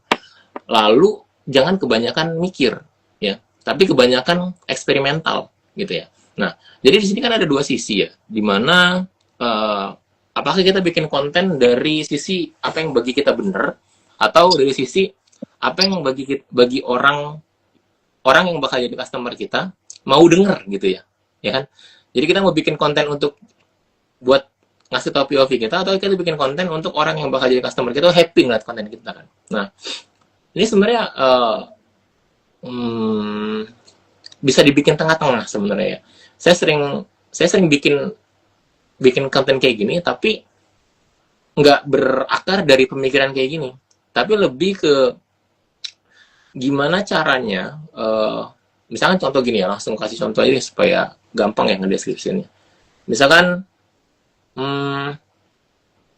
Lalu jangan kebanyakan mikir ya, tapi kebanyakan eksperimental gitu ya. Nah, jadi di sini kan ada dua sisi ya, dimana apakah kita bikin konten dari sisi apa yang bagi kita benar, atau dari sisi apa yang bagi orang yang bakal jadi customer kita mau denger gitu ya kan? Jadi kita mau bikin konten untuk buat ngasih tau POV kita, atau kita bikin konten untuk orang yang bakal jadi customer kita happy ngeliat konten kita kan? Nah, ini sebenarnya bisa dibikin tengah-tengah sebenarnya ya. Saya sering bikin konten kayak gini, tapi nggak berakar dari pemikiran kayak gini, tapi lebih ke gimana caranya, misalkan contoh gini ya, langsung kasih contoh aja supaya gampang ya ngedeskripsinya. Misalkan hmm,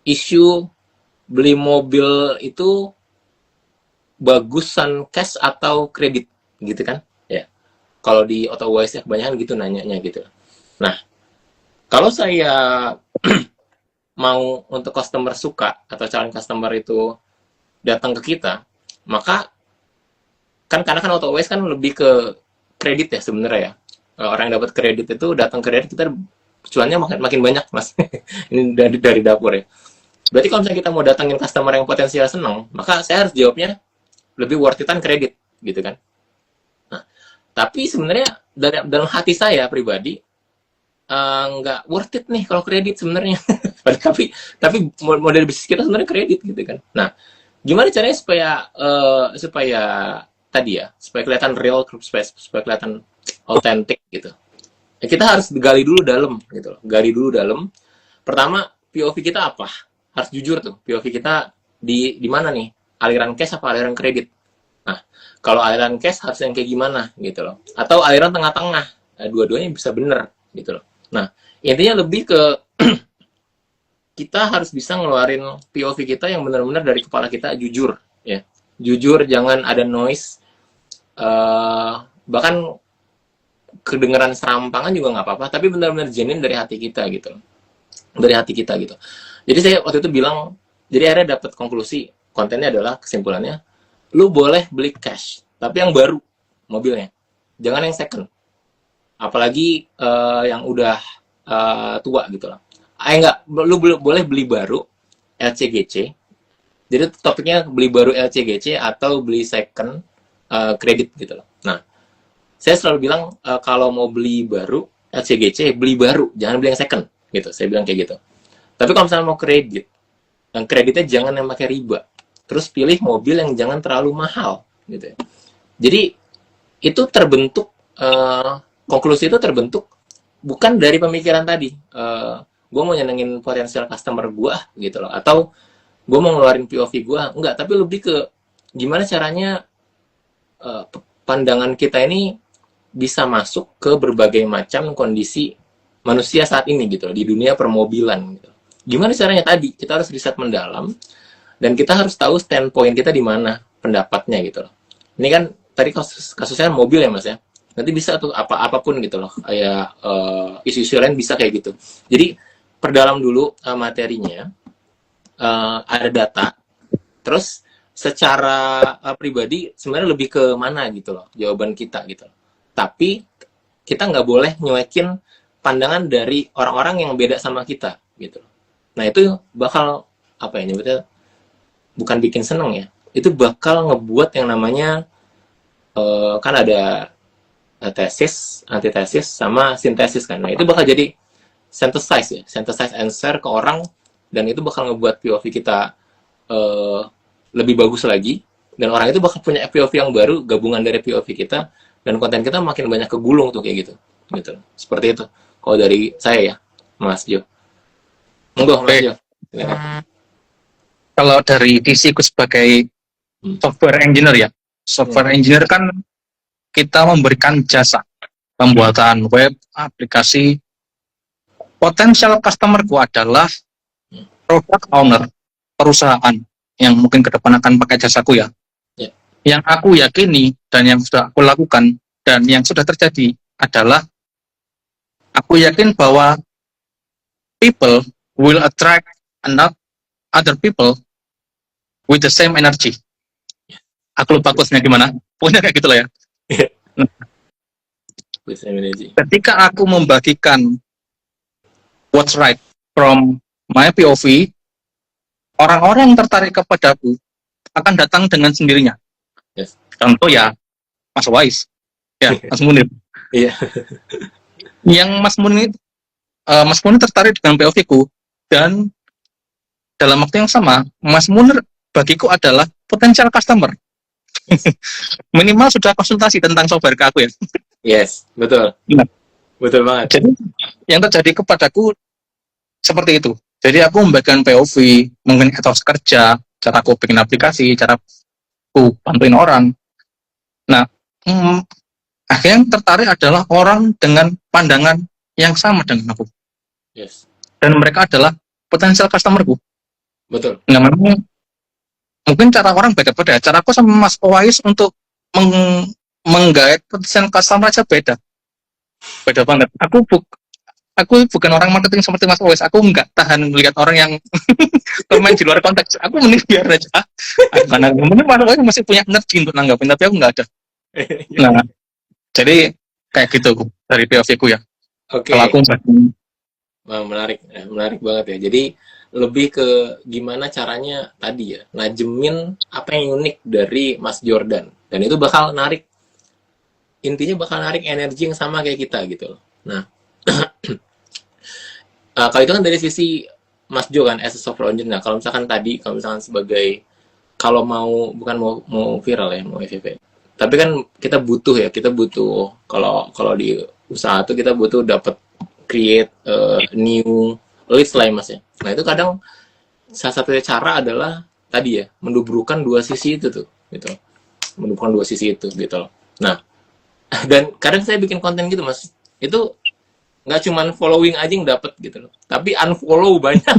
isu beli mobil itu bagusan cash atau kredit gitu kan ya. Kalau di Otowise ya kebanyakan gitu nanyanya gitu. Nah, kalau saya mau untuk customer suka atau calon customer itu datang ke kita, maka kan karena kan Otowise kan lebih ke kredit ya sebenarnya ya. Orang yang dapat kredit itu datang ke kredit, kita cuannya makin banyak mas. Ini dari dapur ya. Berarti kalau misalnya kita mau datangin customer yang potensial senang, maka saya harus jawabnya lebih worth it-an kredit gitu kan. Nah, tapi sebenarnya dalam hati saya pribadi nggak worth it nih kalau kredit sebenarnya. tapi model bisnis kita sebenarnya kredit gitu kan. Nah, gimana caranya supaya tadi ya, supaya kelihatan real, supaya kelihatan autentik gitu. Ya, kita harus gali dulu dalam gitu loh. Gali dulu dalam. Pertama, POV kita apa? Harus jujur tuh. POV kita di mana nih? Aliran cash apa aliran kredit? Nah, kalau aliran cash harus yang kayak gimana gitu loh. Atau aliran tengah-tengah. Nah, dua-duanya bisa bener gitu loh. Nah, intinya lebih ke kita harus bisa ngeluarin POV kita yang benar-benar dari kepala kita jujur ya. Jujur, jangan ada noise. Bahkan kedengeran serampangan juga nggak apa-apa, tapi benar-benar genuine dari hati kita gitu. Dari hati kita gitu. Jadi saya waktu itu bilang, jadi akhirnya dapat konklusi, kontennya adalah kesimpulannya, lu boleh beli cash, tapi yang baru mobilnya, jangan yang second. Apalagi yang udah tua gitu lah. Enggak, lu boleh beli baru LCGC. Jadi topiknya beli baru LCGC atau beli second kredit gitu loh. Nah, saya selalu bilang kalau mau beli baru LCGC, beli baru, jangan beli yang second gitu. Saya bilang kayak gitu. Tapi kalau misalnya mau kredit, yang kreditnya jangan yang pakai riba. Terus pilih mobil yang jangan terlalu mahal gitu ya. Jadi itu terbentuk konklusi itu terbentuk bukan dari pemikiran tadi. Gue mau nyenengin potensial customer gue gitu loh, atau gue mau ngeluarin POV gue, enggak, tapi lebih ke gimana caranya pandangan kita ini bisa masuk ke berbagai macam kondisi manusia saat ini gitu loh, di dunia permobilan gitu. Gimana caranya tadi? Kita harus riset mendalam dan kita harus tahu standpoint kita di mana pendapatnya gitu loh. Ini kan tadi kasusnya mobil ya mas ya. Nanti bisa tuh apapun gitu loh. Kayak isu-isu lain bisa kayak gitu. Jadi perdalam dulu materinya, ada data. Terus secara pribadi sebenarnya lebih ke mana gitu loh jawaban kita gitu loh. Tapi kita nggak boleh nyuekin pandangan dari orang-orang yang beda sama kita gitu loh. Nah itu bakal apa ya nyebutnya, bukan bikin seneng ya, itu bakal ngebuat yang namanya kan ada tesis, antitesis, sama sintesis kan. Nah itu bakal jadi synthesize ya, synthesize answer ke orang, dan itu bakal ngebuat POV kita lebih bagus lagi, dan orang itu bakal punya POV yang baru, gabungan dari POV kita, dan konten kita makin banyak kegulung tuh kayak gitu. Seperti itu kalau dari saya ya, Mas Jo. Monggo Mas Jo. Kalau dari visiku sebagai software engineer ya, software engineer kan kita memberikan jasa pembuatan web, aplikasi. Potensial customerku adalah product owner, perusahaan yang mungkin ke depan akan pakai jasaku ya. Yeah. Yang aku yakini dan yang sudah aku lakukan dan yang sudah terjadi adalah aku yakin bahwa people will attract other people with the same energy. Aku lupa quotes-nya gimana, pokoknya kayak gitu lah ya. With same energy. Ketika aku membagikan what's right from my POV, orang-orang yang tertarik kepadaku akan datang dengan sendirinya. Yes. Contoh ya, Mas Wais, ya Mas Munir. Iya. Yang Mas Munir tertarik dengan POV ku, dan dalam waktu yang sama, Mas Munir bagiku adalah potensial customer. Minimal sudah konsultasi tentang software ke aku ya. Yes, betul. Nah, betul banget. Jadi yang terjadi kepadaku seperti itu. Jadi aku membagikan POV, mungkin etos kerja, cara aku bikin aplikasi, cara aku bantuin orang. Nah, mm, akhirnya yang tertarik adalah orang dengan pandangan yang sama dengan aku, Yes, dan mereka adalah potensial customerku. betul. Nah, memang mungkin cara orang beda-beda. Caraku sama Mas Owais untuk menggait potensial customer aja beda, beda banget. Aku bukan orang marketing seperti Mas Owais. Aku nggak tahan melihat orang yang komen di luar konteks. Aku mending biar aja. Karena mungkin Mas Owais masih punya energi untuk nanggapin, tapi aku nggak ada. Nah, jadi kayak gitu dari POV ku ya. Kalau Oke, aku wah, menarik, menarik banget ya. Jadi lebih ke gimana caranya tadi ya, najemin apa yang unik dari Mas Jordan. Dan itu bakal narik, intinya bakal narik energi yang sama kayak kita gitu loh. Nah, kalau itu kan dari sisi Mas Jo kan, as a software engineer. Nah, kalau misalkan tadi, kalau misalkan sebagai, kalau mau, bukan mau viral ya, mau FVP. Tapi kan kita butuh ya, kita butuh, kalau kalau di usaha tuh kita butuh dapat create new leads lah ya Mas ya. Nah itu kadang salah satu cara adalah tadi ya mendubrukan dua sisi itu tuh gitu, mendubrukan dua sisi itu gitu loh. Nah dan kadang saya bikin konten gitu Mas, itu nggak cuman following aja yang dapet gitu loh, tapi unfollow banyak.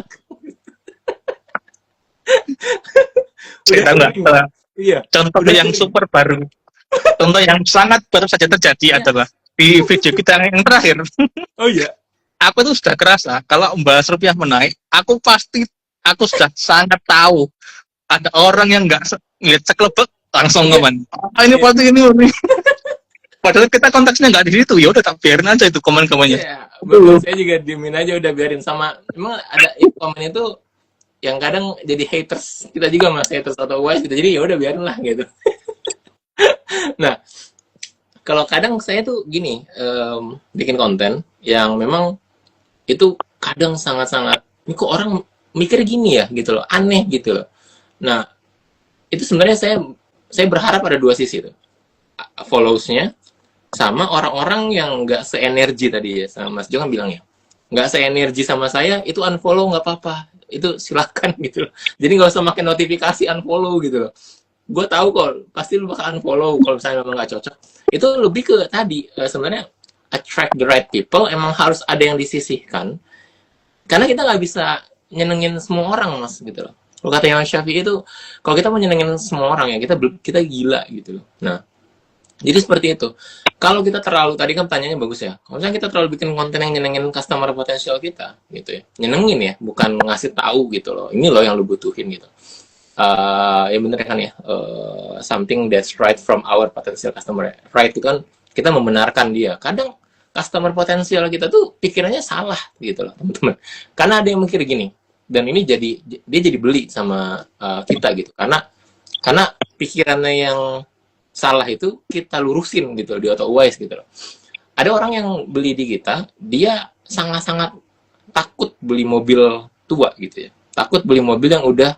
Udah cerita nggak. sering, iya, Contoh udah yang sering. super baru, contoh yang sangat baru saja terjadi Iya. adalah di video kita yang terakhir. Oh iya. Aku tuh sudah kerasa kalau membahas rupiah menaik, aku sudah sangat tahu ada orang yang nggak ngeliat sekelebek langsung Iya. komen, ah, ini Iya. pasti ini. Padahal kita konteksnya nggak di situ, ya udah tak biarin aja itu komen-komennya. Iya, betul. Saya juga diemin aja udah biarin sama. Emang ada komen itu yang kadang jadi haters kita juga mas, haters atau wise gitu. Jadi ya udah biarin lah gitu. Nah, kalau kadang saya tuh gini, bikin konten yang memang itu kadang sangat-sangat, ini kok orang mikir gini ya gitu loh, aneh gitu loh. Nah, itu sebenarnya saya berharap ada dua sisi tuh, follows-nya sama orang-orang yang nggak seenergi tadi ya, sama Mas Jo kan bilang ya, nggak seenergi sama saya itu unfollow nggak apa-apa, itu silakan gitu loh. Jadi nggak usah makin notifikasi unfollow gitu loh. Gue tahu kok pasti lu bakal unfollow kalau misalnya memang nggak cocok. Itu lebih ke tadi, sebenarnya attract the right people emang harus ada yang disisihkan, karena kita nggak bisa nyenengin semua orang mas gitu loh. Kalau kata yang Syafi'i itu, kalau kita mau nyenengin semua orang ya kita gila gitu loh. Nah jadi seperti itu. Kalau kita terlalu, tadi kan pertanyaannya bagus ya. Kalau misalnya kita terlalu bikin konten yang nyenengin customer potensial kita, gitu ya. Nyenengin ya, bukan ngasih tahu gitu loh. Ini loh yang lu butuhin gitu. Ya bener kan ya. Something that's right from our potential customer. Right itu kan kita membenarkan dia. Kadang customer potensial kita tuh pikirannya salah gitu loh, teman-teman. Karena ada yang mikir gini. Dan ini dia jadi beli sama kita gitu. Karena pikirannya yang salah itu kita lurusin gitu di otherwise gitu loh. Ada orang yang beli di kita, dia sangat-sangat takut beli mobil tua gitu ya. Takut beli mobil yang udah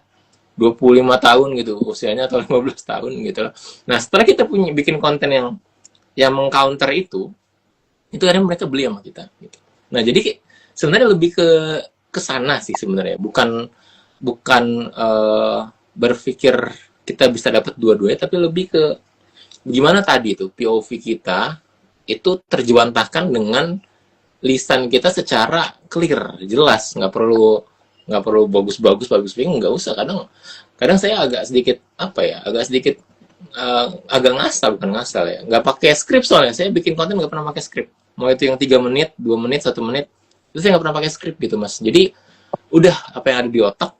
25 tahun gitu usianya atau 15 tahun gitu loh. Nah, setelah kita punya bikin konten yang mengcounter itu akhirnya mereka beli sama kita gitu. Nah, jadi sebenarnya lebih ke sana sih sebenarnya, bukan bukan berpikir kita bisa dapat dua-duanya, tapi lebih ke gimana tadi tuh POV kita itu terjewantahkan dengan lisan kita secara clear, jelas, nggak perlu bagus-bagus nggak usah. Kadang kadang saya agak sedikit apa ya, agak sedikit agak ngasal, bukan ngasal ya, nggak pakai skrip, soalnya saya bikin konten nggak pernah pakai skrip, mau itu yang 3 menit, 2 menit, 1 menit, itu saya nggak pernah pakai skrip gitu mas. Jadi udah apa yang ada di otak,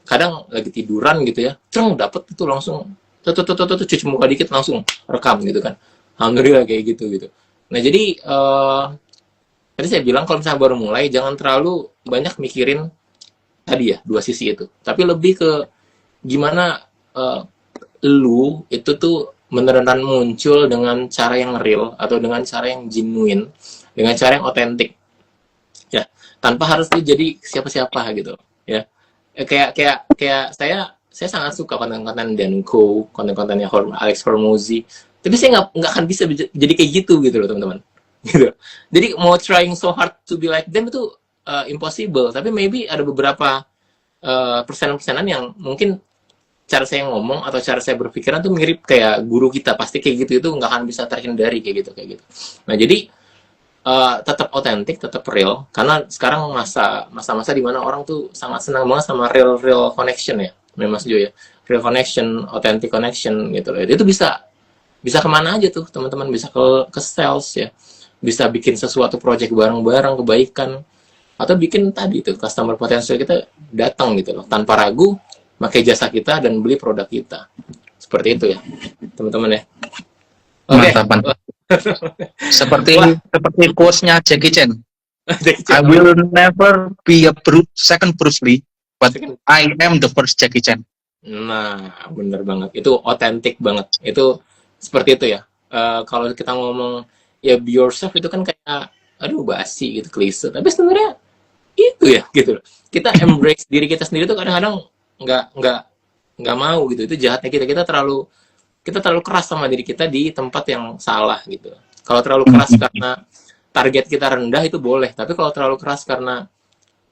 kadang lagi tiduran gitu ya, ceng dapet itu langsung tuh cuci muka dikit langsung rekam gitu kan. Alhamdulillah kayak gitu. Nah jadi tadi saya bilang kalau misalnya baru mulai jangan terlalu banyak mikirin tadi ya dua sisi itu, tapi lebih ke gimana lu itu tuh beneran muncul dengan cara yang real atau dengan cara yang genuine, dengan cara yang otentik ya, tanpa harus tuh jadi siapa-siapa gitu ya. Kayak saya sangat suka konten-konten Denko, konten-kontennya Alex Hormozy, tapi saya nggak akan bisa jadi kayak gitu gitu loh teman-teman. Gitu. Jadi mau trying so hard to be like them itu impossible. Tapi maybe ada beberapa persenan-persenan yang mungkin cara saya ngomong atau cara saya berpikiran tuh mirip kayak guru kita, pasti kayak gitu, itu nggak akan bisa terhindari kayak gitu. Nah jadi tetap otentik, tetap real, karena sekarang masa-masa di mana orang tuh sangat senang banget sama real connection ya, Mas Jo ya, real connection, authentic connection gitu loh. Itu bisa kemana aja tuh teman-teman, bisa ke sales ya, bisa bikin sesuatu project bareng-bareng kebaikan, atau bikin tadi tuh customer potensial kita datang gitu loh tanpa ragu, pakai jasa kita dan beli produk kita, seperti itu ya teman-teman ya. Oke. Mantap. Seperti Wah. quotes-nya Jackie Chan. Jackie I Chan. will never be a second Bruce Lee, but I am the first Jackie Chan. Nah, bener banget. Itu otentik banget. Itu seperti itu ya. Kalau kita ngomong ya be yourself itu kan kayak aduh basi gitu, klise. Tapi sebenarnya itu ya gitu. Kita embrace diri kita sendiri tuh kadang-kadang nggak mau gitu. Itu jahatnya kita terlalu keras sama diri kita di tempat yang salah gitu. Kalau terlalu keras karena target kita rendah itu boleh, tapi kalau terlalu keras karena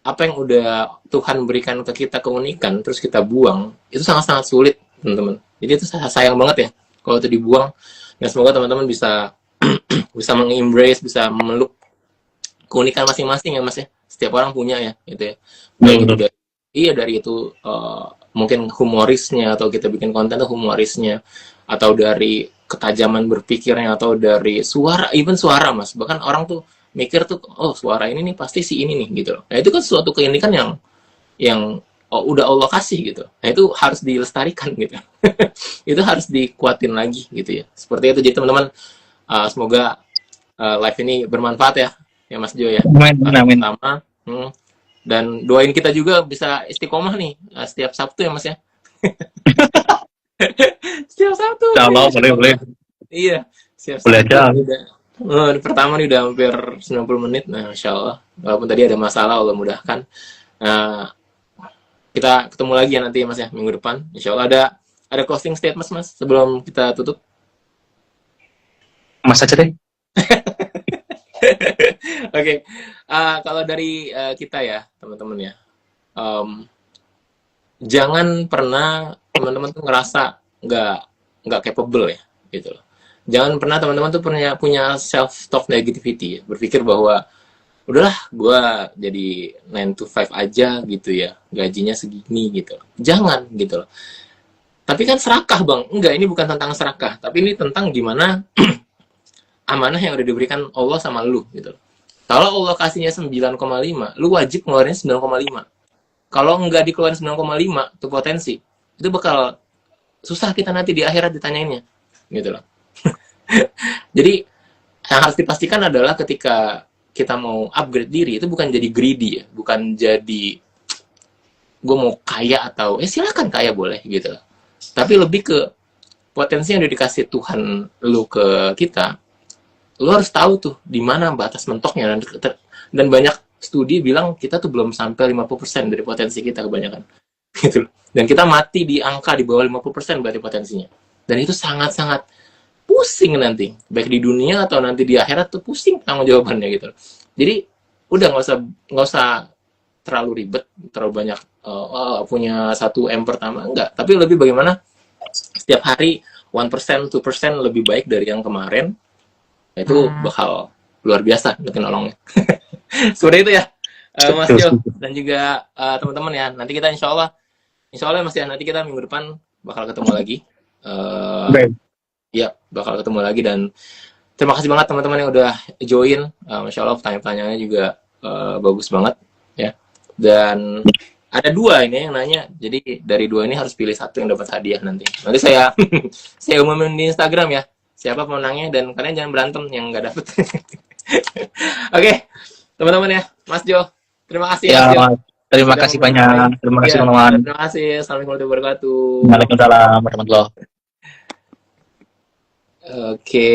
apa yang udah Tuhan berikan ke kita keunikan terus kita buang, itu sangat-sangat sulit, teman-teman. Jadi itu sayang banget ya kalau itu dibuang. Dan semoga teman-teman bisa bisa mengembrace, bisa memeluk keunikan masing-masing ya Mas ya. Setiap orang punya ya gitu ya. Baik itu dari itu mungkin humorisnya, atau kita bikin konten tuh humorisnya, atau dari ketajaman berpikirnya, atau dari suara, even suara Mas. Bahkan orang tuh mikir tuh, oh suara ini nih pasti si ini nih gitu loh. Nah itu kan suatu keunikan yang udah Allah kasih gitu. Nah itu harus dilestarikan gitu. Itu harus dikuatin lagi gitu ya. Seperti itu. Jadi teman-teman, semoga live ini bermanfaat ya Mas Jo ya. Amin. Pertama, dan doain kita juga bisa istiqomah nih setiap Sabtu ya Mas ya. Setiap Sabtu. Kalau boleh. Iya, setiap Boleh Sabtu. aja. Pertama nih udah hampir 90 menit. Nah, Insya Allah. Walaupun tadi ada masalah, Allah mudahkan. Kita ketemu lagi ya nanti ya Mas ya, minggu depan. Insya Allah ada closing statement Mas sebelum kita tutup. Mas aja deh. Oke. Kalau dari kita ya, teman-teman ya. Jangan pernah teman-teman tuh ngerasa nggak capable ya, gitu loh. Jangan pernah teman-teman tuh punya self talk negativity ya, berpikir bahwa udahlah gue jadi 9 to 5 aja gitu ya, gajinya segini gitu loh. Jangan gitu loh. Tapi kan serakah Bang, enggak, ini bukan tentang serakah, tapi ini tentang gimana amanah yang udah diberikan Allah sama lu gitu loh. Kalau Allah kasihnya 9,5, lu wajib ngeluarin 9,5. Kalau nggak dikeluarin 9,5 tuh potensi, itu bakal susah kita nanti di akhirat ditanyainnya gitu loh. Jadi yang harus dipastikan adalah ketika kita mau upgrade diri, itu bukan jadi greedy ya, bukan jadi gue mau kaya atau silakan kaya boleh gitu loh. Tapi lebih ke potensi yang udah dikasih Tuhan lu ke kita, lu harus tahu tuh di mana batas mentoknya. Dan banyak studi bilang kita tuh belum sampai 50% dari potensi kita kebanyakan gitu. Dan kita mati di angka di bawah 50% berarti potensinya. Dan itu sangat-sangat pusing nanti, baik di dunia atau nanti di akhirat tuh pusing tanggung jawabannya gitu. Jadi udah nggak usah terlalu ribet, terlalu banyak punya 1M pertama, enggak. Tapi lebih bagaimana setiap hari 1%, 2% lebih baik dari yang kemarin. Itu bakal luar biasa nanti nolongnya. Seperti itu ya Mas Jo dan juga teman-teman ya. Nanti kita insya Allah Mas ya, nanti kita minggu depan bakal ketemu lagi. Ya bakal ketemu lagi, dan terima kasih banget teman-teman yang udah join. Masya Allah pertanyaan-pertanyaannya juga bagus banget ya. Dan ada 2 ini yang nanya, jadi dari 2 ini harus pilih 1 yang dapat hadiah nanti. Nanti saya umumin di Instagram ya siapa pemenangnya, dan kalian jangan berantem yang nggak dapet. Oke, teman-teman ya, Mas Jo, terima kasih ya, Mas Jo. Terima kasih banyak. Terima kasih teman-teman. Terima kasih. Assalamualaikum warahmatullahi wabarakatuh. Waalaikumsalam warahmatullahi. Oke.